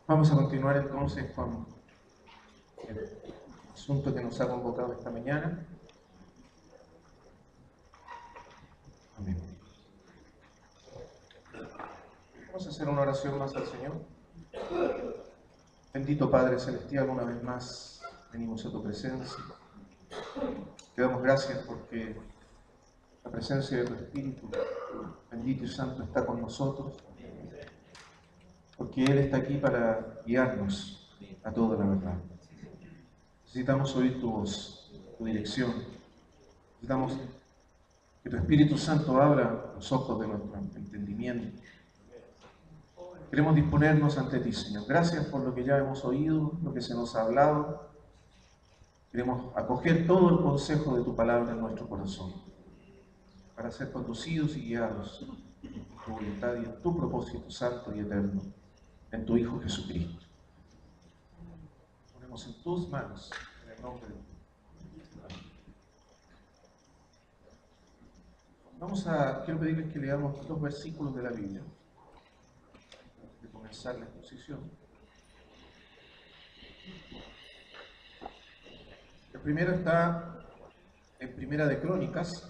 Vamos a continuar entonces con el asunto que nos ha convocado esta mañana. Amén. Vamos a hacer una oración más al Señor. Bendito Padre Celestial, una vez más venimos a tu presencia. Te damos gracias porque la presencia de tu Espíritu, bendito y santo, está con nosotros, porque Él está aquí para guiarnos a toda la verdad. Necesitamos oír tu voz, tu dirección. Necesitamos que tu Espíritu Santo abra los ojos de nuestro entendimiento. Queremos disponernos ante ti, Señor. Gracias por lo que ya hemos oído, lo que se nos ha hablado. Queremos acoger todo el consejo de tu palabra en nuestro corazón, para ser conducidos y guiados en tu voluntad y en tu propósito santo y eterno, en tu Hijo Jesucristo. Ponemos en tus manos, en el nombre de Dios. Quiero pedirles que leamos 2 versículos de la Biblia antes de comenzar la exposición. El primero está en Primera de Crónicas,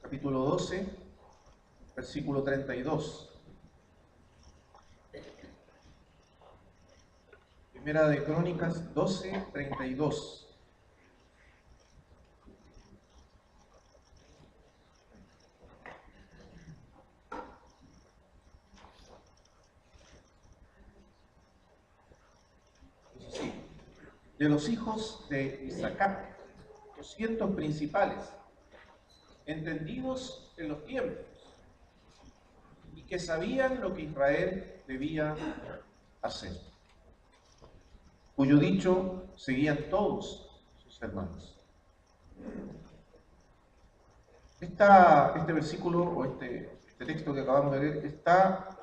capítulo 12, versículo 32. Primera de Crónicas 12, 32. De los hijos de Isacar, 200 principales, entendidos en los tiempos, y que sabían lo que Israel debía hacer, cuyo dicho seguían todos sus hermanos. Este versículo o este texto que acabamos de leer está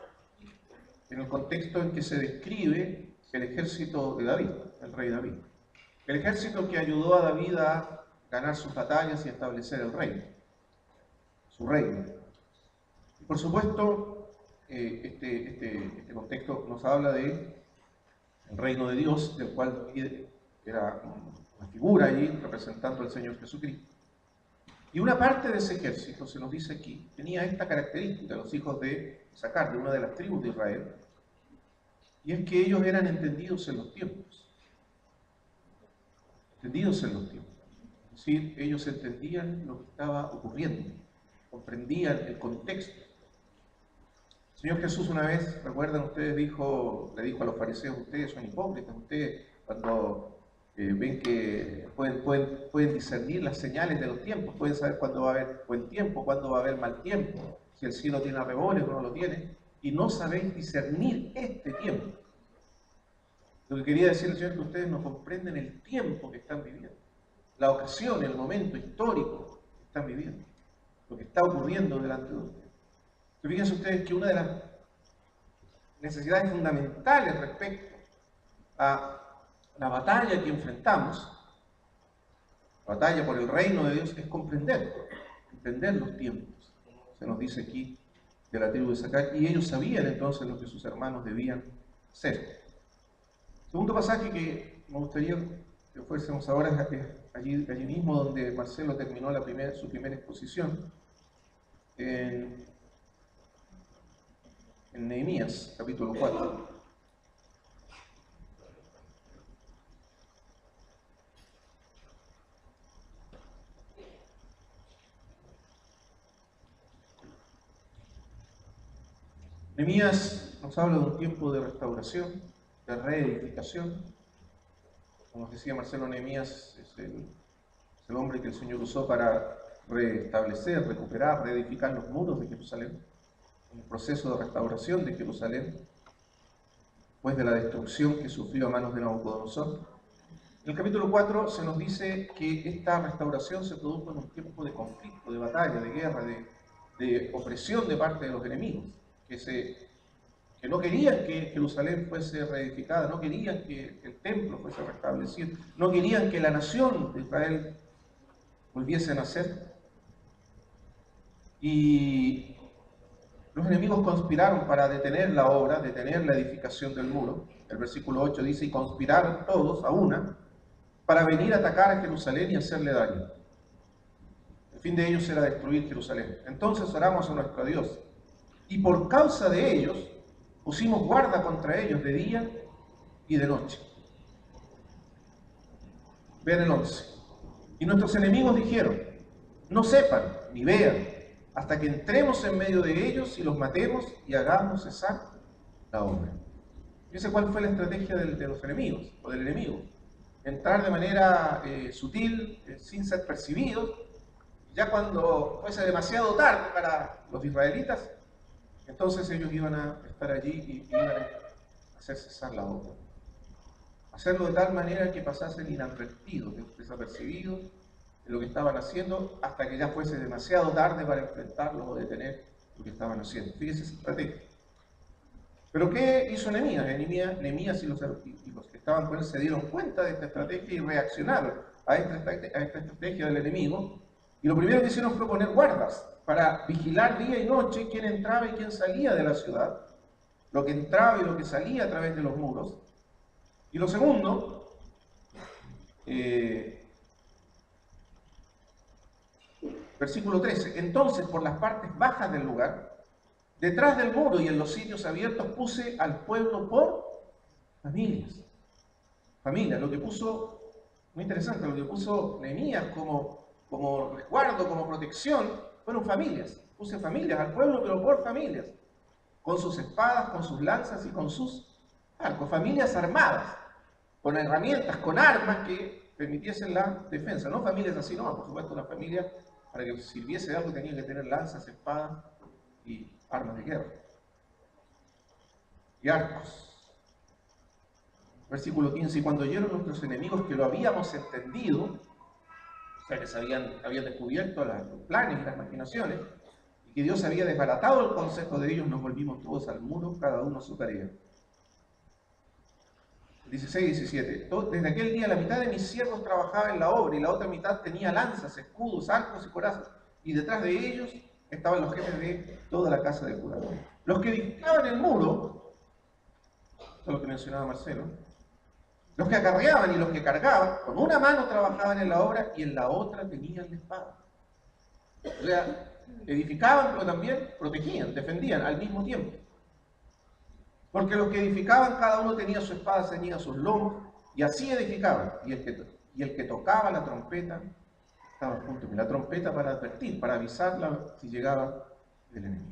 en el contexto en que se describe el ejército de David, el rey David. El ejército que ayudó a David a ganar sus batallas y establecer el reino, su reino. Y por supuesto, este contexto nos habla del reino de Dios, del cual David era una figura allí representando al Señor Jesucristo. Y una parte de ese ejército, se nos dice aquí, tenía esta característica, los hijos de Isacar, de una de las tribus de Israel, y es que ellos eran entendidos en los tiempos. Entendidos en los tiempos. Es decir, ellos entendían lo que estaba ocurriendo, comprendían el contexto. El Señor Jesús una vez, recuerdan ustedes, le dijo a los fariseos: ustedes son hipócritas, ustedes cuando ven que pueden discernir las señales de los tiempos, pueden saber cuándo va a haber buen tiempo, cuándo va a haber mal tiempo, si el cielo tiene arreboles o no lo tiene, y no sabéis discernir este tiempo. Lo que quería decir el Señor es que ustedes no comprenden el tiempo que están viviendo, la ocasión, el momento histórico que están viviendo, lo que está ocurriendo delante de ustedes. Fíjense ustedes que una de las necesidades fundamentales respecto a la batalla que enfrentamos, la batalla por el reino de Dios, es entender los tiempos. Se nos dice aquí de la tribu de Isacar, y ellos sabían entonces lo que sus hermanos debían hacer. Segundo pasaje que me gustaría que fuésemos ahora es allí mismo donde Marcelo terminó su primera exposición, en Nehemías, capítulo 4. Nehemías nos habla de un tiempo de restauración, de reedificación. Como nos decía Marcelo, Nehemías es el hombre que el Señor usó para restablecer, recuperar, reedificar los muros de Jerusalén, en el proceso de restauración de Jerusalén, después de la destrucción que sufrió a manos de Nabucodonosor. En el capítulo 4 se nos dice que esta restauración se produjo en un tiempo de conflicto, de batalla, de guerra, de opresión de parte de los enemigos, que no querían que Jerusalén fuese reedificada, no querían que el templo fuese restablecido, no querían que la nación de Israel volviese a nacer. Y los enemigos conspiraron para detener la obra, detener la edificación del muro. El versículo 8 dice, y conspiraron todos a una para venir a atacar a Jerusalén y hacerle daño. El fin de ellos era destruir Jerusalén. Entonces oramos a nuestro Dios, y por causa de ellos pusimos guarda contra ellos de día y de noche. Vean el 11. Y nuestros enemigos dijeron, no sepan ni vean, hasta que entremos en medio de ellos y los matemos y hagamos cesar la obra. Fíjense cuál fue la estrategia de los enemigos, o del enemigo. Entrar de manera sutil, sin ser percibidos. Ya cuando fuese demasiado tarde para los israelitas, entonces ellos iban a estar allí y iban a hacer cesar la obra. Hacerlo de tal manera que pasasen inadvertidos, desapercibidos de lo que estaban haciendo, hasta que ya fuese demasiado tarde para enfrentarlos o detener lo que estaban haciendo. Fíjense esa estrategia. Pero ¿qué hizo Nehemías? Nehemías y los que estaban con él se dieron cuenta de esta estrategia y reaccionaron a esta estrategia del enemigo. Y lo primero que hicieron fue poner guardas para vigilar día y noche quién entraba y quién salía de la ciudad, lo que entraba y lo que salía a través de los muros. Y lo segundo, versículo 13, entonces por las partes bajas del lugar, detrás del muro y en los sitios abiertos puse al pueblo por familias. Familias, lo que puso, muy interesante, lo que puso Nehemías como resguardo, como protección, fueron familias. Puse familias al pueblo, pero por familias. Con sus espadas, con sus lanzas y con sus arcos. Familias armadas, con herramientas, con armas que permitiesen la defensa. No familias así, no, por supuesto, una familia para que sirviese de algo tenía que tener lanzas, espadas y armas de guerra. Y arcos. Versículo 15, y cuando oyeron nuestros enemigos que lo habíamos entendido, o sea que habían descubierto los planes y las maquinaciones, y que Dios había desbaratado el consejo de ellos, nos volvimos todos al muro, cada uno a su tarea. 16 y 17. Desde aquel día la mitad de mis siervos trabajaba en la obra y la otra mitad tenía lanzas, escudos, arcos y corazas. Y detrás de ellos estaban los jefes de toda la casa de Judá. Los que edificaban el muro, esto es lo que mencionaba Marcelo, los que acarreaban y los que cargaban, con una mano trabajaban en la obra y en la otra tenían la espada. O sea, edificaban pero también protegían, defendían al mismo tiempo. Porque los que edificaban, cada uno tenía su espada ceñida a sus lomos, y así edificaban. Y el que tocaba la trompeta, estaba junto a mí. La trompeta para advertir, para avisarla si llegaba el enemigo.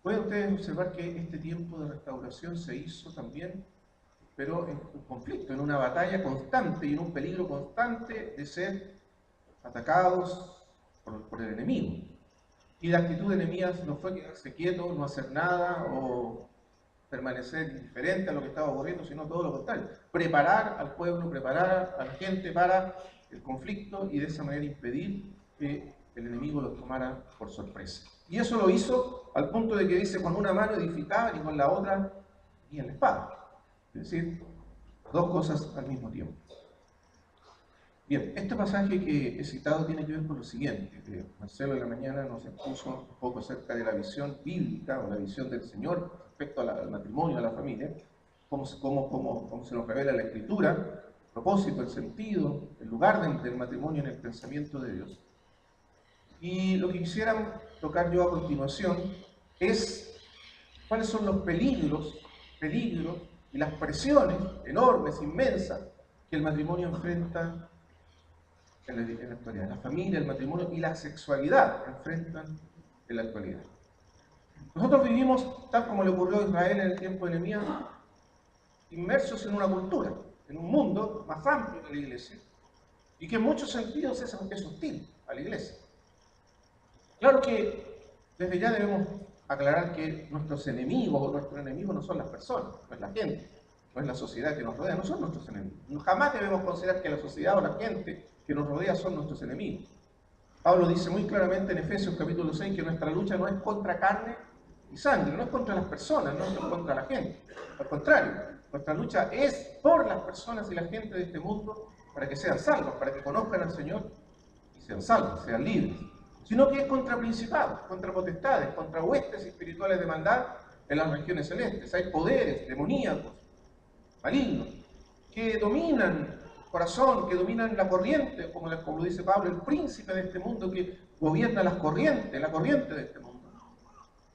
Pueden ustedes observar que este tiempo de restauración se hizo también, pero en un conflicto, en una batalla constante y en un peligro constante de ser atacados por el enemigo. Y la actitud de Nehemías no fue quedarse quieto, no hacer nada o permanecer indiferente a lo que estaba ocurriendo, sino todo lo contrario. Preparar al pueblo, preparar a la gente para el conflicto y de esa manera impedir que el enemigo los tomara por sorpresa. Y eso lo hizo al punto de que dice, con una mano edificaban y con la otra y en la espada. Es decir, dos cosas al mismo tiempo. Bien, este pasaje que he citado tiene que ver con lo siguiente, que Marcelo en la mañana nos expuso un poco acerca de la visión bíblica o la visión del Señor respecto al matrimonio, a la familia, cómo se nos revela la Escritura, el propósito, el sentido, el lugar del matrimonio en el pensamiento de Dios. Y lo que quisiera tocar yo a continuación es cuáles son los peligros y las presiones enormes, inmensas, que el matrimonio enfrenta en la actualidad. La familia, el matrimonio y la sexualidad enfrentan en la actualidad. Nosotros vivimos, tal como le ocurrió a Israel en el tiempo de Nehemías, inmersos en una cultura, en un mundo más amplio que la iglesia, y que en muchos sentidos es hostil a la iglesia. Claro que desde ya debemos aclarar que nuestros enemigos o nuestros enemigos no son las personas, no es la gente, no es la sociedad que nos rodea, no son nuestros enemigos. Jamás debemos considerar que la sociedad o la gente que nos rodea son nuestros enemigos. Pablo dice muy claramente en Efesios capítulo 6 que nuestra lucha no es contra carne y sangre, no es contra las personas, no es contra la gente. Al contrario, nuestra lucha es por las personas y la gente de este mundo para que sean salvos, para que conozcan al Señor y sean salvos, sean libres de sino que es contra principados, contra potestades, contra huestes espirituales de maldad en las regiones celestes. Hay poderes demoníacos, malignos, que dominan el corazón, que dominan la corriente, como dice Pablo, el príncipe de este mundo que gobierna las corrientes, la corriente de este mundo.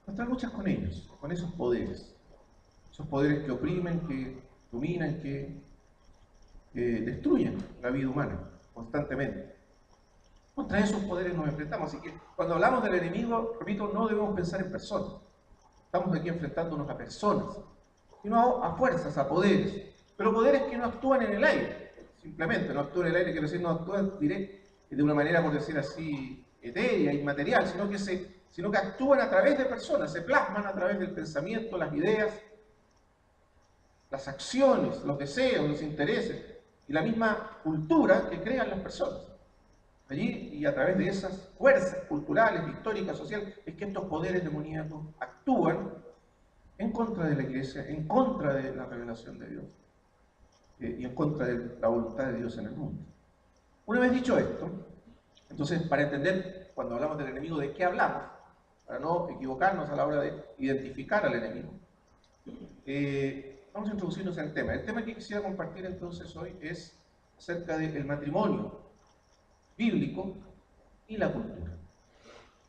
Nuestra lucha es con ellos, con esos poderes que oprimen, que dominan, que destruyen la vida humana constantemente. Contra esos poderes nos enfrentamos, así que cuando hablamos del enemigo, repito, no debemos pensar en personas. Estamos aquí enfrentándonos a personas, sino a fuerzas, a poderes, pero poderes que no actúan en el aire, simplemente no actúan en el aire, quiero decir, no actúan de una manera, por decir así, etérea, inmaterial, sino que actúan a través de personas, se plasman a través del pensamiento, las ideas, las acciones, los deseos, los intereses y la misma cultura que crean las personas. Allí, y a través de esas fuerzas culturales, históricas, sociales, es que estos poderes demoníacos actúan en contra de la Iglesia, en contra de la revelación de Dios y en contra de la voluntad de Dios en el mundo. Una vez dicho esto, entonces, para entender cuando hablamos del enemigo de qué hablamos, para no equivocarnos a la hora de identificar al enemigo, vamos a introducirnos en el tema. El tema que quisiera compartir entonces hoy es acerca del matrimonio bíblico y la cultura.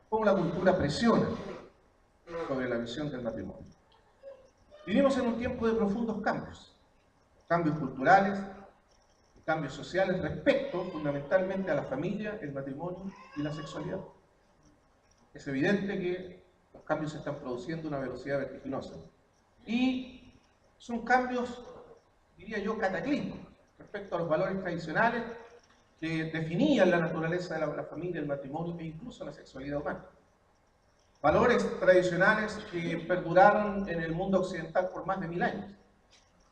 Cómo la cultura presiona sobre la visión del matrimonio. Vivimos en un tiempo de profundos cambios culturales, cambios sociales respecto fundamentalmente a la familia, el matrimonio y la sexualidad. Es evidente que los cambios se están produciendo a una velocidad vertiginosa. Y son cambios, diría yo, cataclísmicos respecto a los valores tradicionales que definían la naturaleza de la familia, el matrimonio e incluso la sexualidad humana. Valores tradicionales que perduraron en el mundo occidental por más de 1000 años.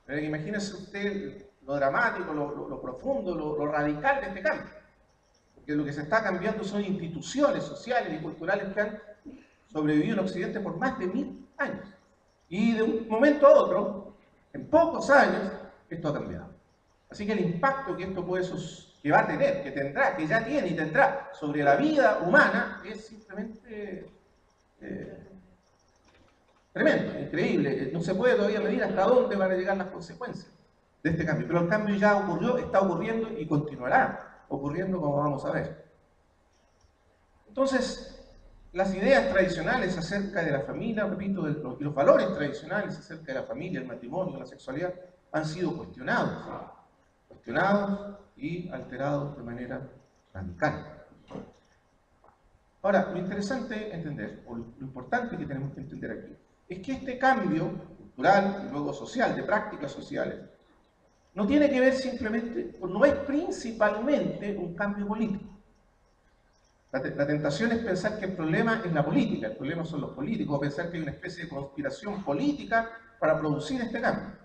Imagínese usted lo dramático, lo profundo, lo radical de este cambio. Porque lo que se está cambiando son instituciones sociales y culturales que han sobrevivido en Occidente por más de 1000 años. Y de un momento a otro, en pocos años, esto ha cambiado. Así que el impacto que esto que va a tener, que tendrá, que ya tiene y tendrá sobre la vida humana es simplemente tremendo, increíble. No se puede todavía medir hasta dónde van a llegar las consecuencias de este cambio. Pero el cambio ya ocurrió, está ocurriendo y continuará ocurriendo, como vamos a ver. Entonces, las ideas tradicionales acerca de la familia, repito, y los valores tradicionales acerca de la familia, el matrimonio, la sexualidad, han sido cuestionados y alterados de manera radical. Ahora, lo interesante entender, o lo importante que tenemos que entender aquí, es que este cambio cultural y luego social, de prácticas sociales, no tiene que ver simplemente, no es principalmente un cambio político. La tentación es pensar que el problema es la política, el problema son los políticos, o pensar que hay una especie de conspiración política para producir este cambio.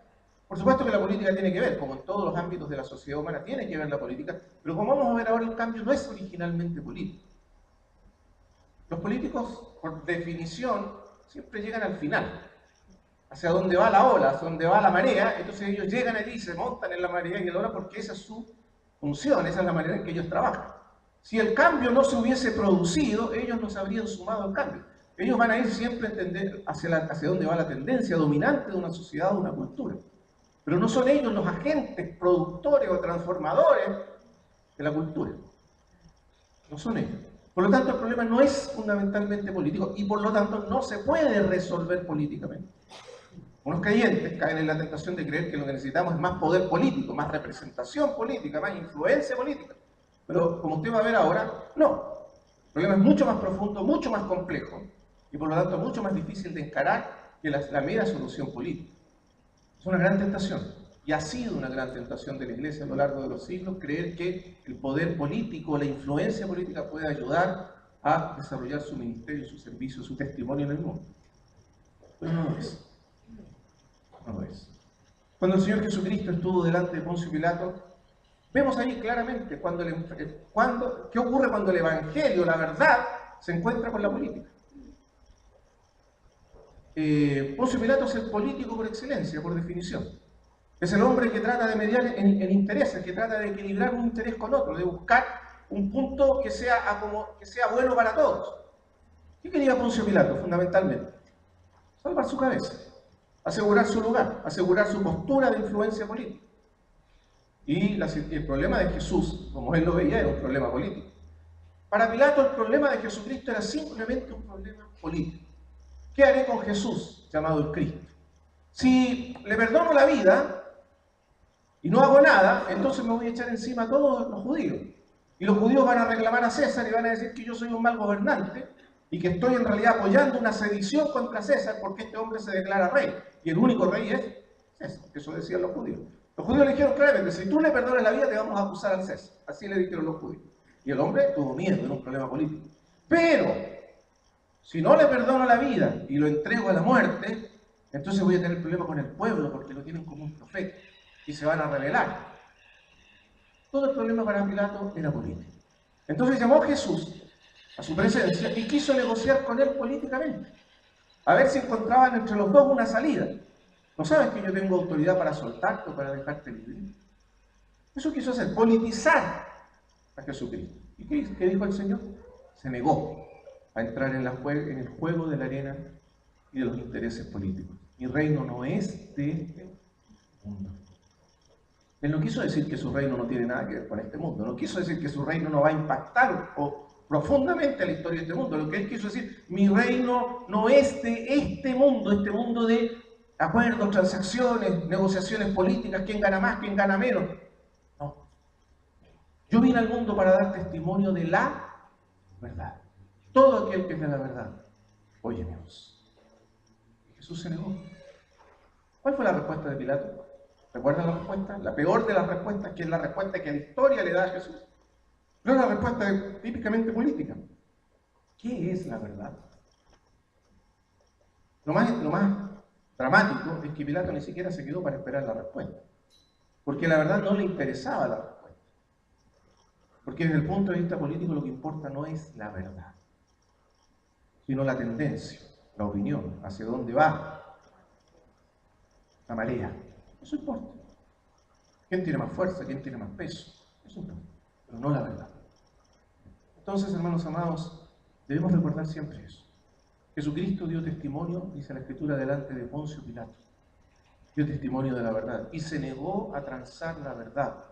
Por supuesto que la política tiene que ver, como en todos los ámbitos de la sociedad humana, tiene que ver la política, pero como vamos a ver ahora, el cambio no es originalmente político. Los políticos, por definición, siempre llegan al final, hacia donde va la ola, hacia donde va la marea. Entonces ellos llegan allí, se montan en la marea y en la ola porque esa es su función, esa es la manera en que ellos trabajan. Si el cambio no se hubiese producido, ellos no se habrían sumado al cambio. Ellos van a ir siempre a entender hacia dónde va la tendencia dominante de una sociedad o una cultura. Pero no son ellos los agentes productores o transformadores de la cultura. No son ellos. Por lo tanto, el problema no es fundamentalmente político y por lo tanto no se puede resolver políticamente. Unos creyentes caen en la tentación de creer que lo que necesitamos es más poder político, más representación política, más influencia política. Pero como usted va a ver ahora, no. El problema es mucho más profundo, mucho más complejo y por lo tanto mucho más difícil de encarar que la mera solución política. Es una gran tentación y ha sido una gran tentación de la Iglesia a lo largo de los siglos creer que el poder político, la influencia política puede ayudar a desarrollar su ministerio, su servicio, su testimonio en el mundo. Pero no lo es. No lo es. Cuando el Señor Jesucristo estuvo delante de Poncio Pilato, vemos ahí claramente qué ocurre cuando el Evangelio, la verdad, se encuentra con la política. Poncio Pilato es el político por excelencia, por definición. Es el hombre que trata de mediar en intereses, que trata de equilibrar un interés con otro, de buscar un punto que sea bueno para todos. ¿Qué quería Poncio Pilato fundamentalmente? Salvar su cabeza, asegurar su lugar, asegurar su postura de influencia política. Y el problema de Jesús, como él lo veía, era un problema político. Para Pilato el problema de Jesucristo era simplemente un problema político. ¿Qué haré con Jesús, llamado el Cristo? Si le perdono la vida y no hago nada, entonces me voy a echar encima a todos los judíos. Y los judíos van a reclamar a César y van a decir que yo soy un mal gobernante y que estoy en realidad apoyando una sedición contra César porque este hombre se declara rey. Y el único rey es César, eso decían los judíos. Los judíos le dijeron claramente, si tú le perdonas la vida te vamos a acusar al César. Así le dijeron los judíos. Y el hombre tuvo miedo, era un problema político. Pero, si no le perdono la vida y lo entrego a la muerte, entonces voy a tener problema con el pueblo porque lo tienen como un profeta y se van a rebelar. Todo el problema para Pilato era político. Entonces llamó a Jesús a su presencia y quiso negociar con él políticamente. A ver si encontraban entre los dos una salida. ¿No sabes que yo tengo autoridad para soltarte o para dejarte libre? Eso quiso hacer, politizar a Jesucristo. ¿Y qué dijo el Señor? Se negó a entrar en el juego de la arena y de los intereses políticos. Mi reino no es de este mundo. Él no quiso decir que su reino no tiene nada que ver con este mundo. No quiso decir que su reino no va a impactar profundamente la historia de este mundo. Lo que él quiso decir, mi reino no es de este mundo de acuerdos, transacciones, negociaciones políticas, quién gana más, quién gana menos. No. Yo vine al mundo para dar testimonio de la verdad. Todo aquel que es de la verdad, oye mi voz. Y Jesús se negó. ¿Cuál fue la respuesta de Pilato? ¿Recuerdan la respuesta? La peor de las respuestas, que es la respuesta que la historia le da a Jesús. No es una respuesta típicamente política. ¿Qué es la verdad? Lo más dramático es que Pilato ni siquiera se quedó para esperar la respuesta. Porque la verdad no le interesaba la respuesta. Porque desde el punto de vista político lo que importa no es la verdad, sino la tendencia, la opinión, hacia dónde va la marea. Eso importa. ¿Quién tiene más fuerza? ¿Quién tiene más peso? Eso importa, pero no la verdad. Entonces, hermanos amados, debemos recordar siempre eso. Jesucristo dio testimonio, dice la Escritura, delante de Poncio Pilato. Dio testimonio de la verdad y se negó a transar la verdad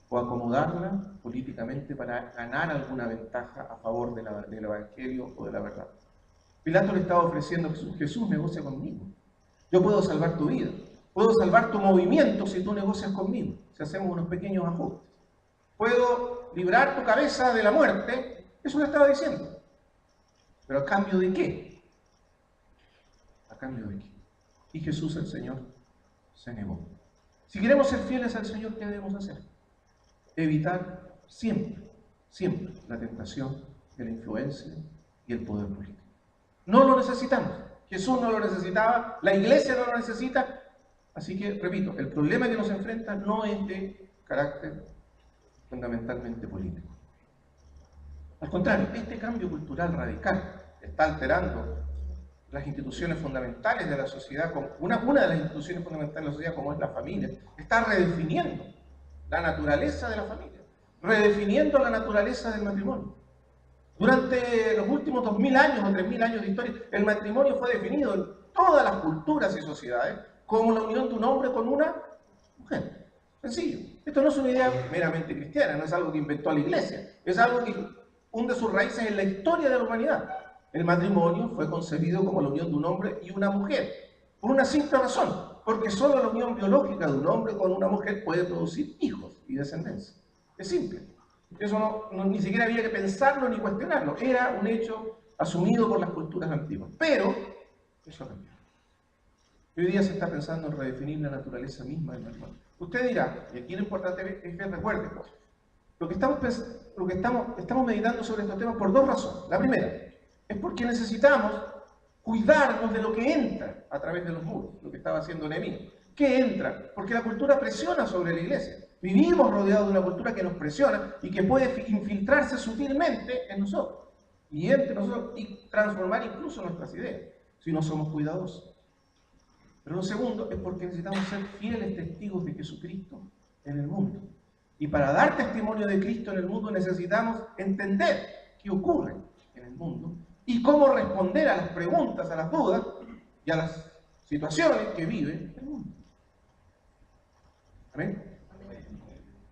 o acomodarla políticamente para ganar alguna ventaja a favor del Evangelio o de la verdad. Pilato le estaba ofreciendo a Jesús, negocia conmigo. Yo puedo salvar tu vida. Puedo salvar tu movimiento si tú negocias conmigo, si hacemos unos pequeños ajustes. Puedo librar tu cabeza de la muerte, eso le estaba diciendo. ¿Pero a cambio de qué? ¿A cambio de qué? Y Jesús, el Señor, se negó. Si queremos ser fieles al Señor, ¿qué debemos hacer? Evitar siempre la tentación de la influencia y el poder político. No lo necesitamos. Jesús no lo necesitaba, la iglesia no lo necesita. Así que, repito, el problema que nos enfrenta no es de carácter fundamentalmente político. Al contrario, este cambio cultural radical está alterando las instituciones fundamentales de la sociedad, una de las instituciones fundamentales de la sociedad como es la familia, está redefiniendo la naturaleza de la familia, redefiniendo la naturaleza del matrimonio. Durante los últimos 2000 años o 3000 años de historia, el matrimonio fue definido en todas las culturas y sociedades como la unión de un hombre con una mujer. Sencillo. Esto no es una idea meramente cristiana, no es algo que inventó la iglesia, es algo que hunde sus raíces en la historia de la humanidad. El matrimonio fue concebido como la unión de un hombre y una mujer, por una simple razón, porque solo la unión biológica de un hombre con una mujer puede producir hijos y descendencia. Es simple. Eso ni siquiera había que pensarlo ni cuestionarlo, era un hecho asumido por las culturas antiguas. Pero eso cambió. Hoy día se está pensando en redefinir la naturaleza misma del matrimonio. Usted dirá, y aquí lo importante es que recuerde, lo que estamos meditando sobre estos temas por dos razones. La primera es porque necesitamos cuidarnos de lo que entra a través de los muros, lo que estaba haciendo Nehemías. ¿Qué entra? Porque la cultura presiona sobre la iglesia. Vivimos rodeados de una cultura que nos presiona y que puede infiltrarse sutilmente en nosotros y entre nosotros y transformar incluso nuestras ideas si no somos cuidadosos. Pero lo segundo es porque necesitamos ser fieles testigos de Jesucristo en el mundo. Y para dar testimonio de Cristo en el mundo necesitamos entender qué ocurre en el mundo y cómo responder a las preguntas, a las dudas y a las situaciones que vive el mundo. ¿Amén?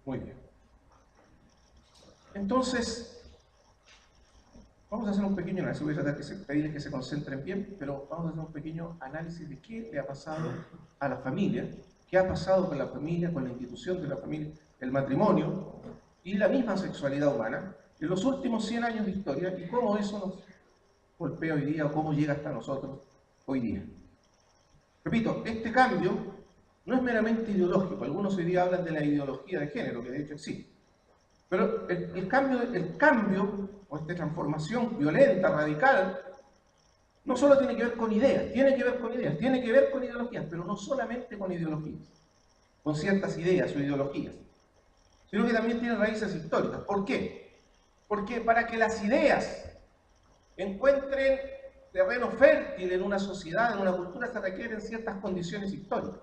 Muy bien. Entonces, vamos a hacer un pequeño análisis. Voy a tratar de pedirles que se concentren bien, pero vamos a hacer un pequeño análisis de qué le ha pasado a la familia, qué ha pasado con la familia, con la institución de la familia, el matrimonio y la misma sexualidad humana en los últimos 100 años de historia y cómo eso nos golpea hoy día o cómo llega hasta nosotros hoy día. Repito, este cambio no es meramente ideológico. Algunos hoy día hablan de la ideología de género, que de hecho existe. Pero el cambio o esta transformación violenta, radical, no solo tiene que ver con ideas, tiene que ver con ideas, tiene que ver con ideologías, pero no solamente con ideologías, con ciertas ideas o ideologías, sino que también tiene raíces históricas. ¿Por qué? Porque para que las ideas encuentren terreno fértil en una sociedad, en una cultura, se requieren ciertas condiciones históricas.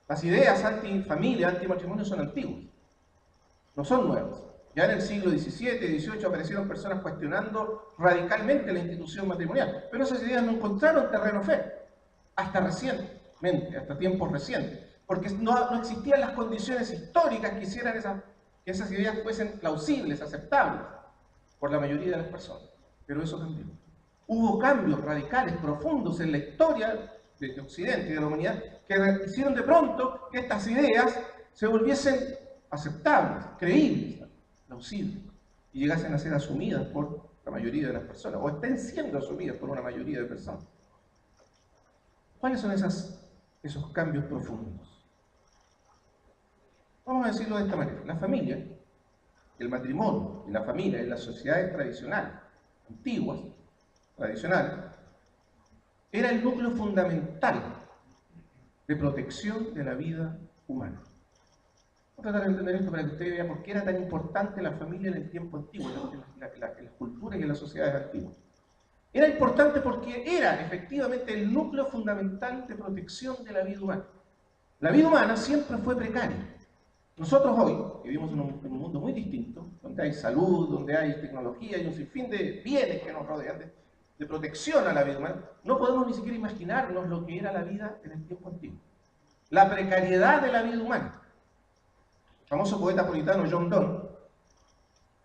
Las ideas anti-familia, anti-matrimonio son antiguas, no son nuevas. Ya en el siglo XVII, XVIII aparecieron personas cuestionando radicalmente la institución matrimonial, pero esas ideas no encontraron terreno fértil hasta recientemente, hasta tiempos recientes, porque no existían las condiciones históricas que hicieran que esas ideas fuesen plausibles, aceptables por la mayoría de las personas. Pero eso cambió. Hubo cambios radicales, profundos en la historia de Occidente y de la humanidad que hicieron de pronto que estas ideas se volviesen aceptables, creíbles, plausibles, y llegasen a ser asumidas por la mayoría de las personas, o estén siendo asumidas por una mayoría de personas. ¿Cuáles son esos cambios profundos? Vamos a decirlo de esta manera. La familia, el matrimonio y la familia en las sociedades tradicionales, antiguas, tradicionales, era el núcleo fundamental de protección de la vida humana. Voy a tratar de entender esto para que usted vea por qué era tan importante la familia en el tiempo antiguo, en las culturas y en las sociedades antiguas. Era importante porque era efectivamente el núcleo fundamental de protección de la vida humana. La vida humana siempre fue precaria. Nosotros hoy vivimos en un mundo muy distinto, donde hay salud, donde hay tecnología y un sinfín de bienes que nos rodean, de protección a la vida humana. No podemos ni siquiera imaginarnos lo que era la vida en el tiempo antiguo. La precariedad de la vida humana. El famoso poeta puritano John Donne,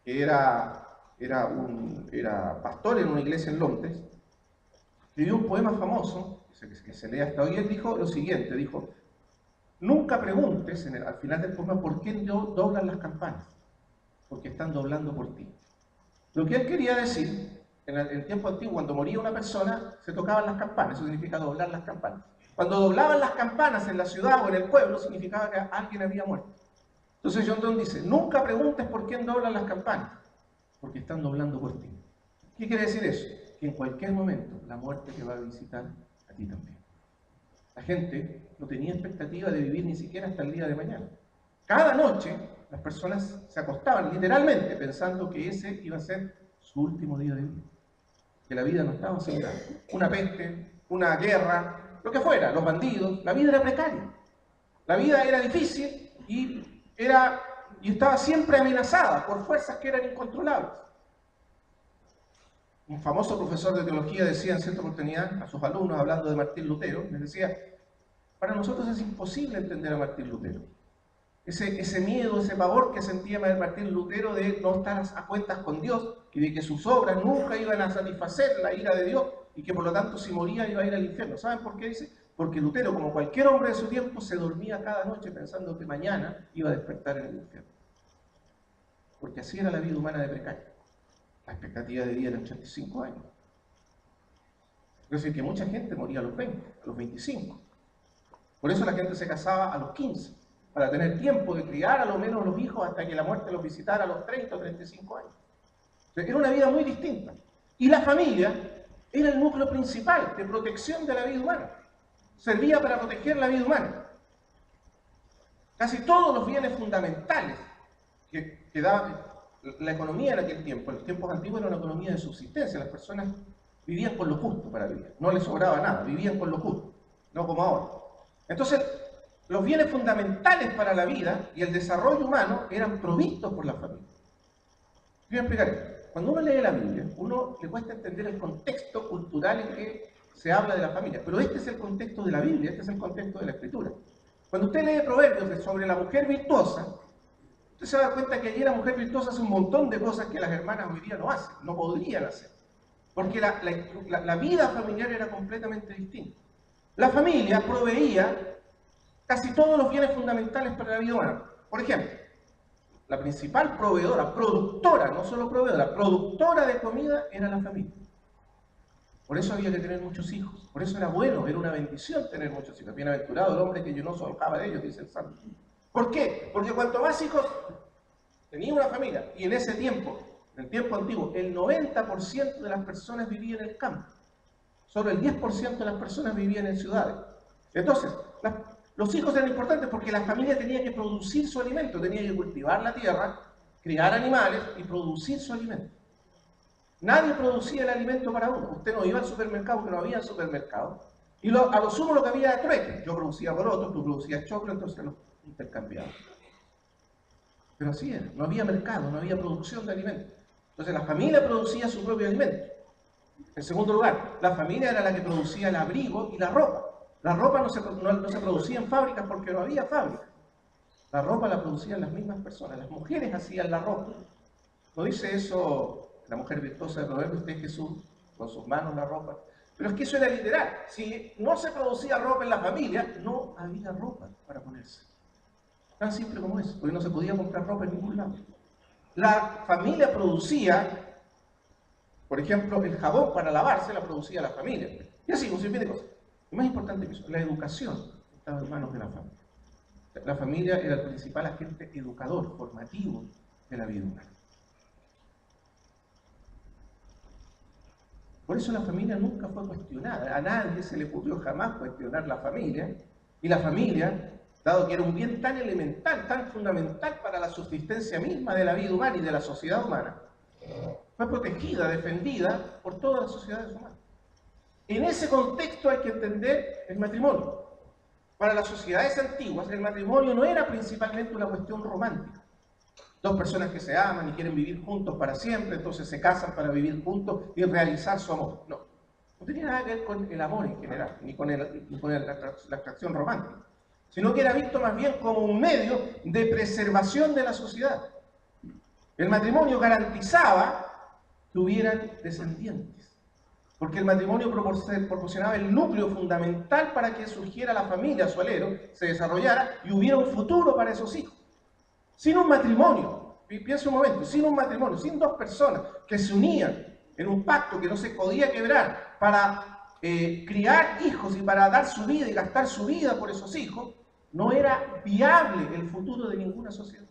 que era pastor en una iglesia en Londres, escribió un poema famoso, que se lee hasta hoy. Él dijo lo siguiente, dijo: nunca preguntes al final del poema por qué doblan las campanas, porque están doblando por ti. Lo que él quería decir, en el tiempo antiguo, cuando moría una persona, se tocaban las campanas, eso significa doblar las campanas. Cuando doblaban las campanas en la ciudad o en el pueblo, significaba que alguien había muerto. Entonces John Donne dice: nunca preguntes por quién doblan las campanas, porque están doblando por ti. ¿Qué quiere decir eso? Que en cualquier momento la muerte te va a visitar a ti también. La gente no tenía expectativa de vivir ni siquiera hasta el día de mañana. Cada noche las personas se acostaban literalmente pensando que ese iba a ser su último día de vida, que la vida no estaba asegurada. Una peste, una guerra, lo que fuera, los bandidos, la vida era precaria. La vida era difícil y estaba siempre amenazada por fuerzas que eran incontrolables. Un famoso profesor de teología decía en cierta oportunidad a sus alumnos, hablando de Martín Lutero, les decía: para nosotros es imposible entender a Martín Lutero. Ese miedo, ese pavor que sentía Martín Lutero de no estar a cuentas con Dios y de que sus obras nunca iban a satisfacer la ira de Dios y que por lo tanto si moría iba a ir al infierno. ¿Saben por qué dice? Porque Lutero, como cualquier hombre de su tiempo, se dormía cada noche pensando que mañana iba a despertar en el infierno. Porque así era la vida humana de precaria. La expectativa de vida era 85 años. Es decir, que mucha gente moría a los 20, a los 25. Por eso la gente se casaba a los 15, para tener tiempo de criar a lo menos los hijos hasta que la muerte los visitara a los 30 o 35 años. Entonces, era una vida muy distinta. Y la familia era el núcleo principal de protección de la vida humana. Servía para proteger la vida humana. Casi todos los bienes fundamentales que daba la economía en aquel tiempo, en los tiempos antiguos, era una economía de subsistencia. Las personas vivían con lo justo para vivir. No les sobraba nada, vivían con lo justo, no como ahora. Entonces, los bienes fundamentales para la vida y el desarrollo humano eran provistos por la familia. Voy a explicar esto. Cuando uno lee la Biblia, uno le cuesta entender el contexto cultural en que se habla de la familia, pero este es el contexto de la Biblia, este es el contexto de la Escritura. Cuando usted lee Proverbios sobre la mujer virtuosa, usted se da cuenta que allí la mujer virtuosa hace un montón de cosas que las hermanas hoy día no hacen, no podrían hacer, porque la vida familiar era completamente distinta. La familia proveía casi todos los bienes fundamentales para la vida humana. Por ejemplo, la principal proveedora, productora, no solo proveedora, productora de comida era la familia. Por eso había que tener muchos hijos. Por eso era bueno, era una bendición tener muchos hijos. Bienaventurado el hombre que llenó su aljaba de ellos, dice el Santo. ¿Por qué? Porque cuanto más hijos tenía una familia, y en ese tiempo, en el tiempo antiguo, el 90% de las personas vivían en el campo. Solo el 10% de las personas vivían en ciudades. Entonces, los hijos eran importantes porque la familia tenía que producir su alimento, tenía que cultivar la tierra, criar animales y producir su alimento. Nadie producía el alimento para uno. Usted no iba al supermercado porque no había supermercado. Y a lo sumo lo que había era trueque. Yo producía por otro, tú producías choclo, entonces los intercambiaban. Pero así era, no había mercado, no había producción de alimentos. Entonces la familia producía su propio alimento. En segundo lugar, la familia era la que producía el abrigo y la ropa. La ropa no se producía en fábricas porque no había fábricas. La ropa la producían las mismas personas, las mujeres hacían la ropa. ¿No dice eso la mujer virtuosa de Proverbios? Usted Jesús, con sus manos la ropa. Pero es que eso era literal. Si no se producía ropa en la familia, no había ropa para ponerse. Tan simple como eso, porque no se podía comprar ropa en ningún lado. La familia producía, por ejemplo, el jabón para lavarse, la producía la familia. Y así, un sinfín de cosas. Y más importante que eso, la educación estaba en manos de la familia. La familia era el principal agente educador, formativo de la vida humana. Por eso la familia nunca fue cuestionada. A nadie se le ocurrió jamás cuestionar la familia. Y la familia, dado que era un bien tan elemental, tan fundamental para la subsistencia misma de la vida humana y de la sociedad humana, fue protegida, defendida por todas las sociedades humanas. En ese contexto hay que entender el matrimonio. Para las sociedades antiguas, el matrimonio no era principalmente una cuestión romántica. Dos personas que se aman y quieren vivir juntos para siempre, entonces se casan para vivir juntos y realizar su amor. No, no tenía nada que ver con el amor en general, ni con la atracción romántica, sino que era visto más bien como un medio de preservación de la sociedad. El matrimonio garantizaba que hubieran descendientes, porque el matrimonio proporcionaba el núcleo fundamental para que surgiera la familia, su alero, se desarrollara y hubiera un futuro para esos hijos. Sin un matrimonio, piensa un momento, sin un matrimonio, sin dos personas que se unían en un pacto que no se podía quebrar para criar hijos y para dar su vida y gastar su vida por esos hijos, no era viable el futuro de ninguna sociedad.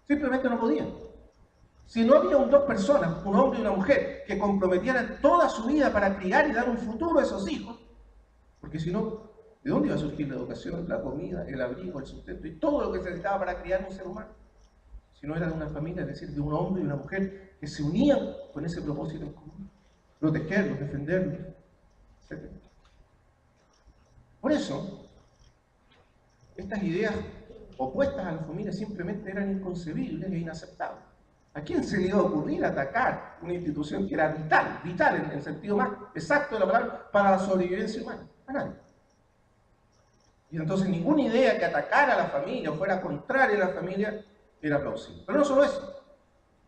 Simplemente no podían. Si no había dos personas, un hombre y una mujer, que comprometieran toda su vida para criar y dar un futuro a esos hijos, porque si no, ¿de dónde iba a surgir la educación, la comida, el abrigo, el sustento y todo lo que se necesitaba para criar un ser humano? Si no era de una familia, es decir, de un hombre y una mujer que se unían con ese propósito en común. Protegerlos, defenderlos, etc. Por eso, estas ideas opuestas a la familia simplemente eran inconcebibles e inaceptables. ¿A quién se le iba a ocurrir atacar una institución que era vital, vital en el sentido más exacto de la palabra, para la sobrevivencia humana? A nadie. Y entonces ninguna idea que atacara a la familia o fuera contraria a la familia era plausible. Pero no solo eso.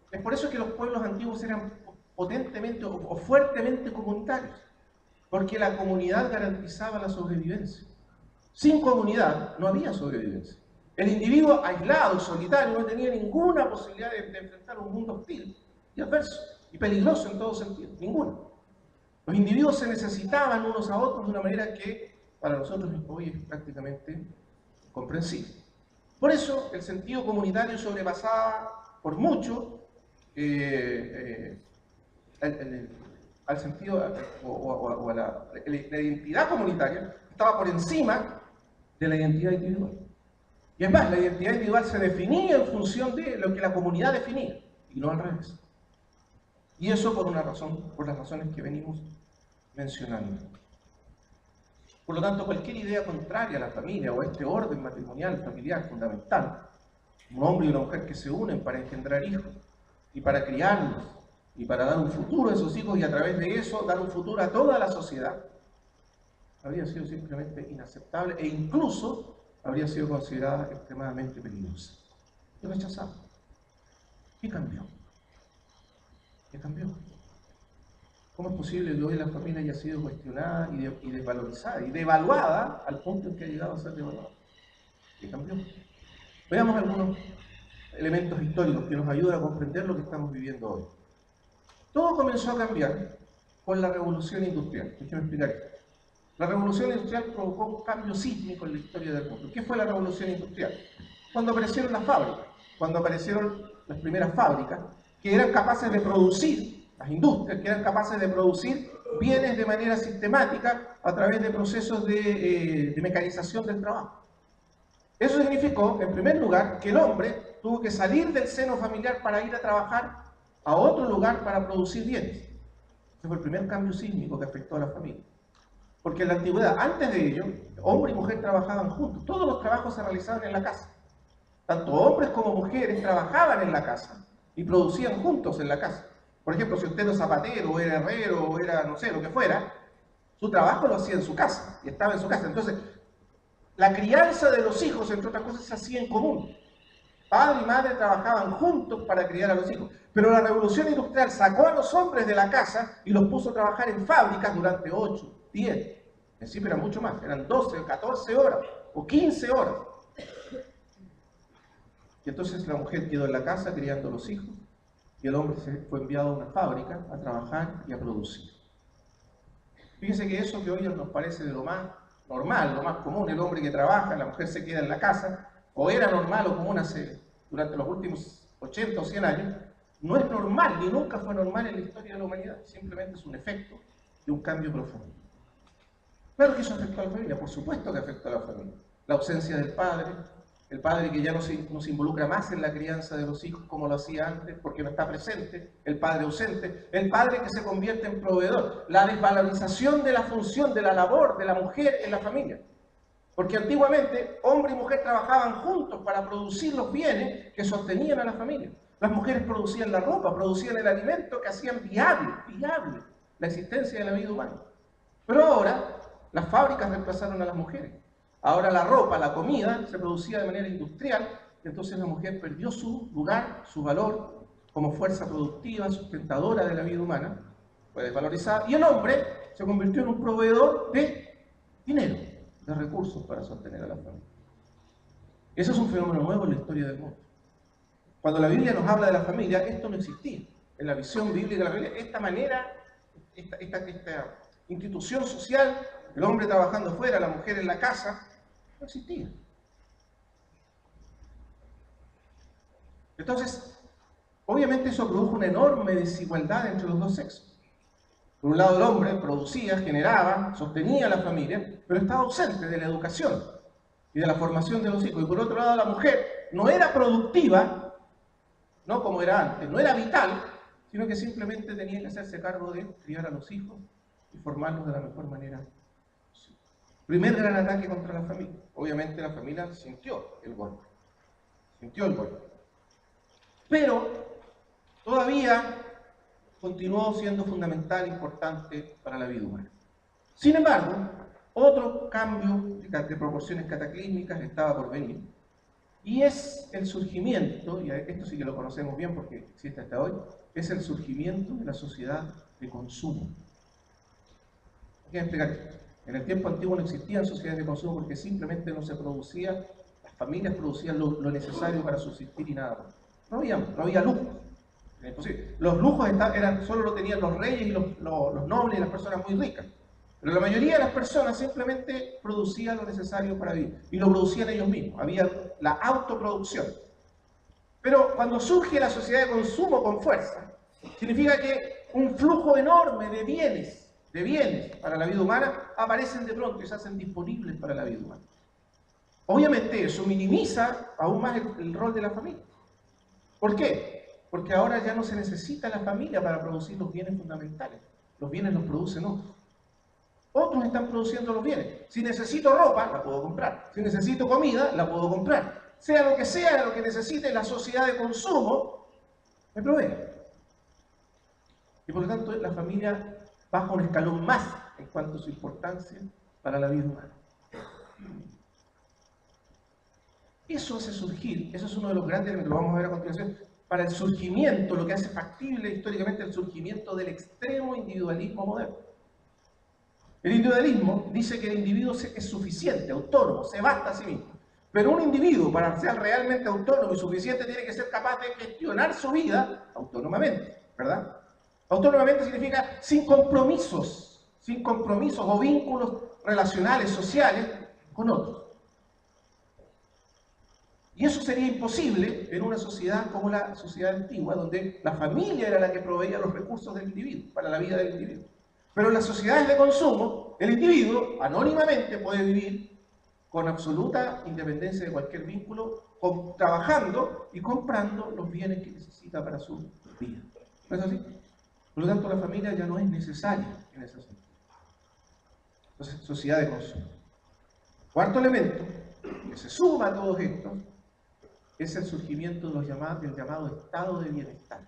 Es por eso que los pueblos antiguos eran potentemente o fuertemente comunitarios. Porque la comunidad garantizaba la sobrevivencia. Sin comunidad no había sobrevivencia. El individuo aislado y solitario no tenía ninguna posibilidad de enfrentar un mundo hostil y adverso y peligroso en todo sentido. Ninguna. Los individuos se necesitaban unos a otros de una manera que para nosotros hoy es prácticamente comprensible. Por eso el sentido comunitario sobrepasaba por mucho al sentido o a la identidad comunitaria, estaba por encima de la identidad individual. Y es más, la identidad individual se definía en función de lo que la comunidad definía, y no al revés. Y eso por una razón, por las razones que venimos mencionando. Por lo tanto, cualquier idea contraria a la familia o a este orden matrimonial, familiar, fundamental, un hombre y una mujer que se unen para engendrar hijos y para criarlos y para dar un futuro a esos hijos y a través de eso dar un futuro a toda la sociedad, habría sido simplemente inaceptable e incluso habría sido considerada extremadamente peligrosa y rechazada. ¿Qué cambió? ¿Qué cambió? ¿Cómo es posible que hoy la familia haya sido cuestionada y desvalorizada y devaluada al punto en que ha llegado a ser devaluada? ¿Qué cambió? Veamos algunos elementos históricos que nos ayudan a comprender lo que estamos viviendo hoy. Todo comenzó a cambiar con la Revolución Industrial. Déjenme explicar esto. La Revolución Industrial provocó un cambio sísmico en la historia del mundo. ¿Qué fue la Revolución Industrial? Cuando aparecieron las fábricas, cuando aparecieron las primeras fábricas que eran capaces de producir, las industrias que eran capaces de producir bienes de manera sistemática a través de procesos de mecanización del trabajo. Eso significó, en primer lugar, que el hombre tuvo que salir del seno familiar para ir a trabajar a otro lugar para producir bienes. Ese fue el primer cambio sísmico que afectó a la familia. Porque en la antigüedad, antes de ello, hombre y mujer trabajaban juntos. Todos los trabajos se realizaban en la casa. Tanto hombres como mujeres trabajaban en la casa y producían juntos en la casa. Por ejemplo, si usted era zapatero, o era herrero, o era, no sé, lo que fuera, su trabajo lo hacía en su casa y estaba en su casa. Entonces, la crianza de los hijos, entre otras cosas, se hacía en común. Padre y madre trabajaban juntos para criar a los hijos. Pero la Revolución Industrial sacó a los hombres de la casa y los puso a trabajar en fábricas durante 8, 10, en principio eran mucho más, eran 12, 14 horas o 15 horas. Y entonces la mujer quedó en la casa criando a los hijos y el hombre se fue enviado a una fábrica a trabajar y a producir. Fíjense que eso que hoy nos parece de lo más normal, lo más común, el hombre que trabaja, la mujer se queda en la casa, o era normal o común durante los últimos 80 o 100 años, no es normal, ni nunca fue normal en la historia de la humanidad, simplemente es un efecto de un cambio profundo. Claro que eso afectó a la familia, por supuesto que afectó a la familia. La ausencia del padre, el padre que ya no se involucra más en la crianza de los hijos como lo hacía antes, porque no está presente, el padre ausente, el padre que se convierte en proveedor, la desvalorización de la función, de la labor de la mujer en la familia. Porque antiguamente hombre y mujer trabajaban juntos para producir los bienes que sostenían a la familia. Las mujeres producían la ropa, producían el alimento que hacían viable la existencia de la vida humana. Pero ahora las fábricas reemplazaron a las mujeres. Ahora la ropa, la comida se producía de manera industrial, entonces la mujer perdió su lugar, su valor como fuerza productiva, sustentadora de la vida humana, fue desvalorizada, y el hombre se convirtió en un proveedor de dinero, de recursos para sostener a la familia. Eso es un fenómeno nuevo en la historia del mundo. Cuando la Biblia nos habla de la familia, esto no existía. En la visión bíblica de la familia, esta manera, esta institución social, el hombre trabajando fuera, la mujer en la casa, no existía. Entonces, obviamente eso produjo una enorme desigualdad entre los dos sexos. Por un lado el hombre producía, generaba, sostenía a la familia, pero estaba ausente de la educación y de la formación de los hijos. Y por otro lado la mujer no era productiva, no como era antes, no era vital, sino que simplemente tenía que hacerse cargo de criar a los hijos y formarlos de la mejor manera posible. Primer gran ataque contra la familia. Obviamente la familia sintió el golpe. Pero todavía continuó siendo fundamental, importante para la vida humana. Sin embargo, otro cambio de proporciones cataclísmicas estaba por venir, y es el surgimiento, y esto sí que lo conocemos bien porque existe hasta hoy, es el surgimiento de la sociedad de consumo. Quiero explicar esto. En el tiempo antiguo no existían sociedades de consumo porque simplemente no se producía, las familias producían lo necesario para subsistir y nada más. No había lujos. Los lujos solo lo tenían los reyes y los nobles y las personas muy ricas. Pero la mayoría de las personas simplemente producían lo necesario para vivir. Y lo producían ellos mismos. Había la autoproducción. Pero cuando surge la sociedad de consumo con fuerza, significa que un flujo enorme de bienes para la vida humana aparecen de pronto y se hacen disponibles para la vida humana. Obviamente eso minimiza aún más el rol de la familia. ¿Por qué? Porque ahora ya no se necesita la familia para producir los bienes fundamentales. Los bienes los producen otros. Otros están produciendo los bienes. Si necesito ropa, la puedo comprar. Si necesito comida, la puedo comprar. Sea lo que necesite la sociedad de consumo, me provee. Y por lo tanto, la familia baja un escalón más en cuanto a su importancia para la vida humana. Eso hace surgir, eso es uno de los grandes elementos, lo vamos a ver a continuación, para el surgimiento, lo que hace factible históricamente el surgimiento del extremo individualismo moderno. El individualismo dice que el individuo es suficiente, autónomo, se basta a sí mismo. Pero un individuo, para ser realmente autónomo y suficiente, tiene que ser capaz de gestionar su vida autónomamente, ¿verdad? Autónomamente significa sin compromisos o vínculos relacionales, sociales con otros. Y eso sería imposible en una sociedad como la sociedad antigua, donde la familia era la que proveía los recursos del individuo, para la vida del individuo. Pero en las sociedades de consumo, el individuo anónimamente puede vivir con absoluta independencia de cualquier vínculo, trabajando y comprando los bienes que necesita para su vida. ¿No es así? Por lo tanto, la familia ya no es necesaria en ese sentido. Entonces, sociedad de consumo. Cuarto elemento, que se suma a todos estos, es el surgimiento del llamado estado de bienestar.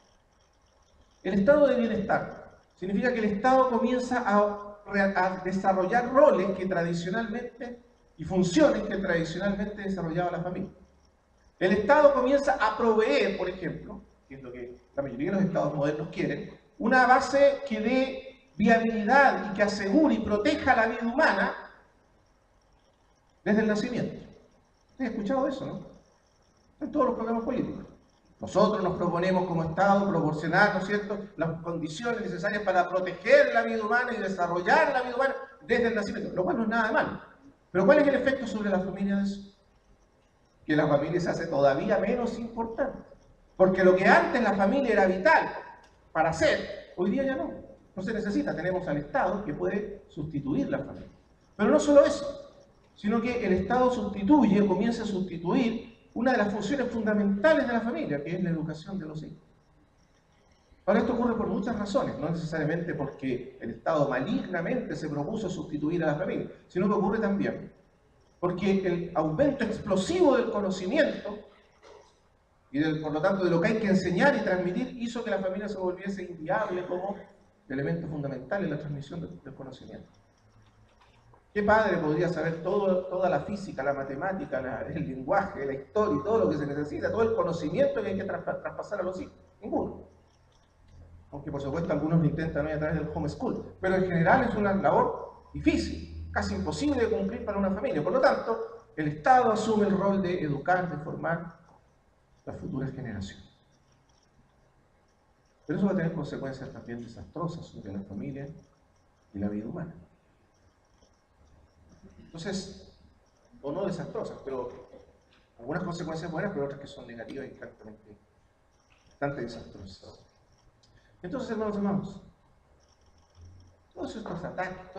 El estado de bienestar significa que el Estado comienza a desarrollar roles que tradicionalmente y funciones que tradicionalmente desarrollaba la familia. El Estado comienza a proveer, por ejemplo, que es lo que la mayoría de los Estados modernos quieren, una base que dé viabilidad y que asegure y proteja la vida humana desde el nacimiento. ¿Ustedes han escuchado eso, no? En todos los programas políticos. Nosotros nos proponemos como Estado proporcionar, ¿no es cierto?, las condiciones necesarias para proteger la vida humana y desarrollar la vida humana desde el nacimiento, lo cual no es nada de malo. Pero ¿cuál es el efecto sobre la familia de eso? Que la familia se hace todavía menos importante. Porque lo que antes la familia era vital para hacer, hoy día ya no. No se necesita. Tenemos al Estado que puede sustituir la familia. Pero no solo eso, sino que el Estado comienza a sustituir una de las funciones fundamentales de la familia, que es la educación de los hijos. Ahora, esto ocurre por muchas razones, no necesariamente porque el Estado malignamente se propuso sustituir a la familia, sino que ocurre también porque el aumento explosivo del conocimiento y por lo tanto de lo que hay que enseñar y transmitir hizo que la familia se volviese inviable como elemento fundamental en la transmisión del conocimiento. ¿Qué padre podría saber toda la física, la matemática, el lenguaje, la historia y todo lo que se necesita, todo el conocimiento que hay que traspasar a los hijos? Ninguno. Aunque por supuesto algunos lo intentan hoy a través del homeschool, pero en general es una labor difícil, casi imposible de cumplir para una familia. Por lo tanto, el Estado asume el rol de educar, de formar las futuras generaciones. Pero eso va a tener consecuencias también desastrosas sobre la familia y la vida humana. Entonces, o no desastrosas, pero algunas consecuencias buenas, pero otras que son negativas y francamente bastante desastrosas. Entonces, hermanos, todos estos ataques,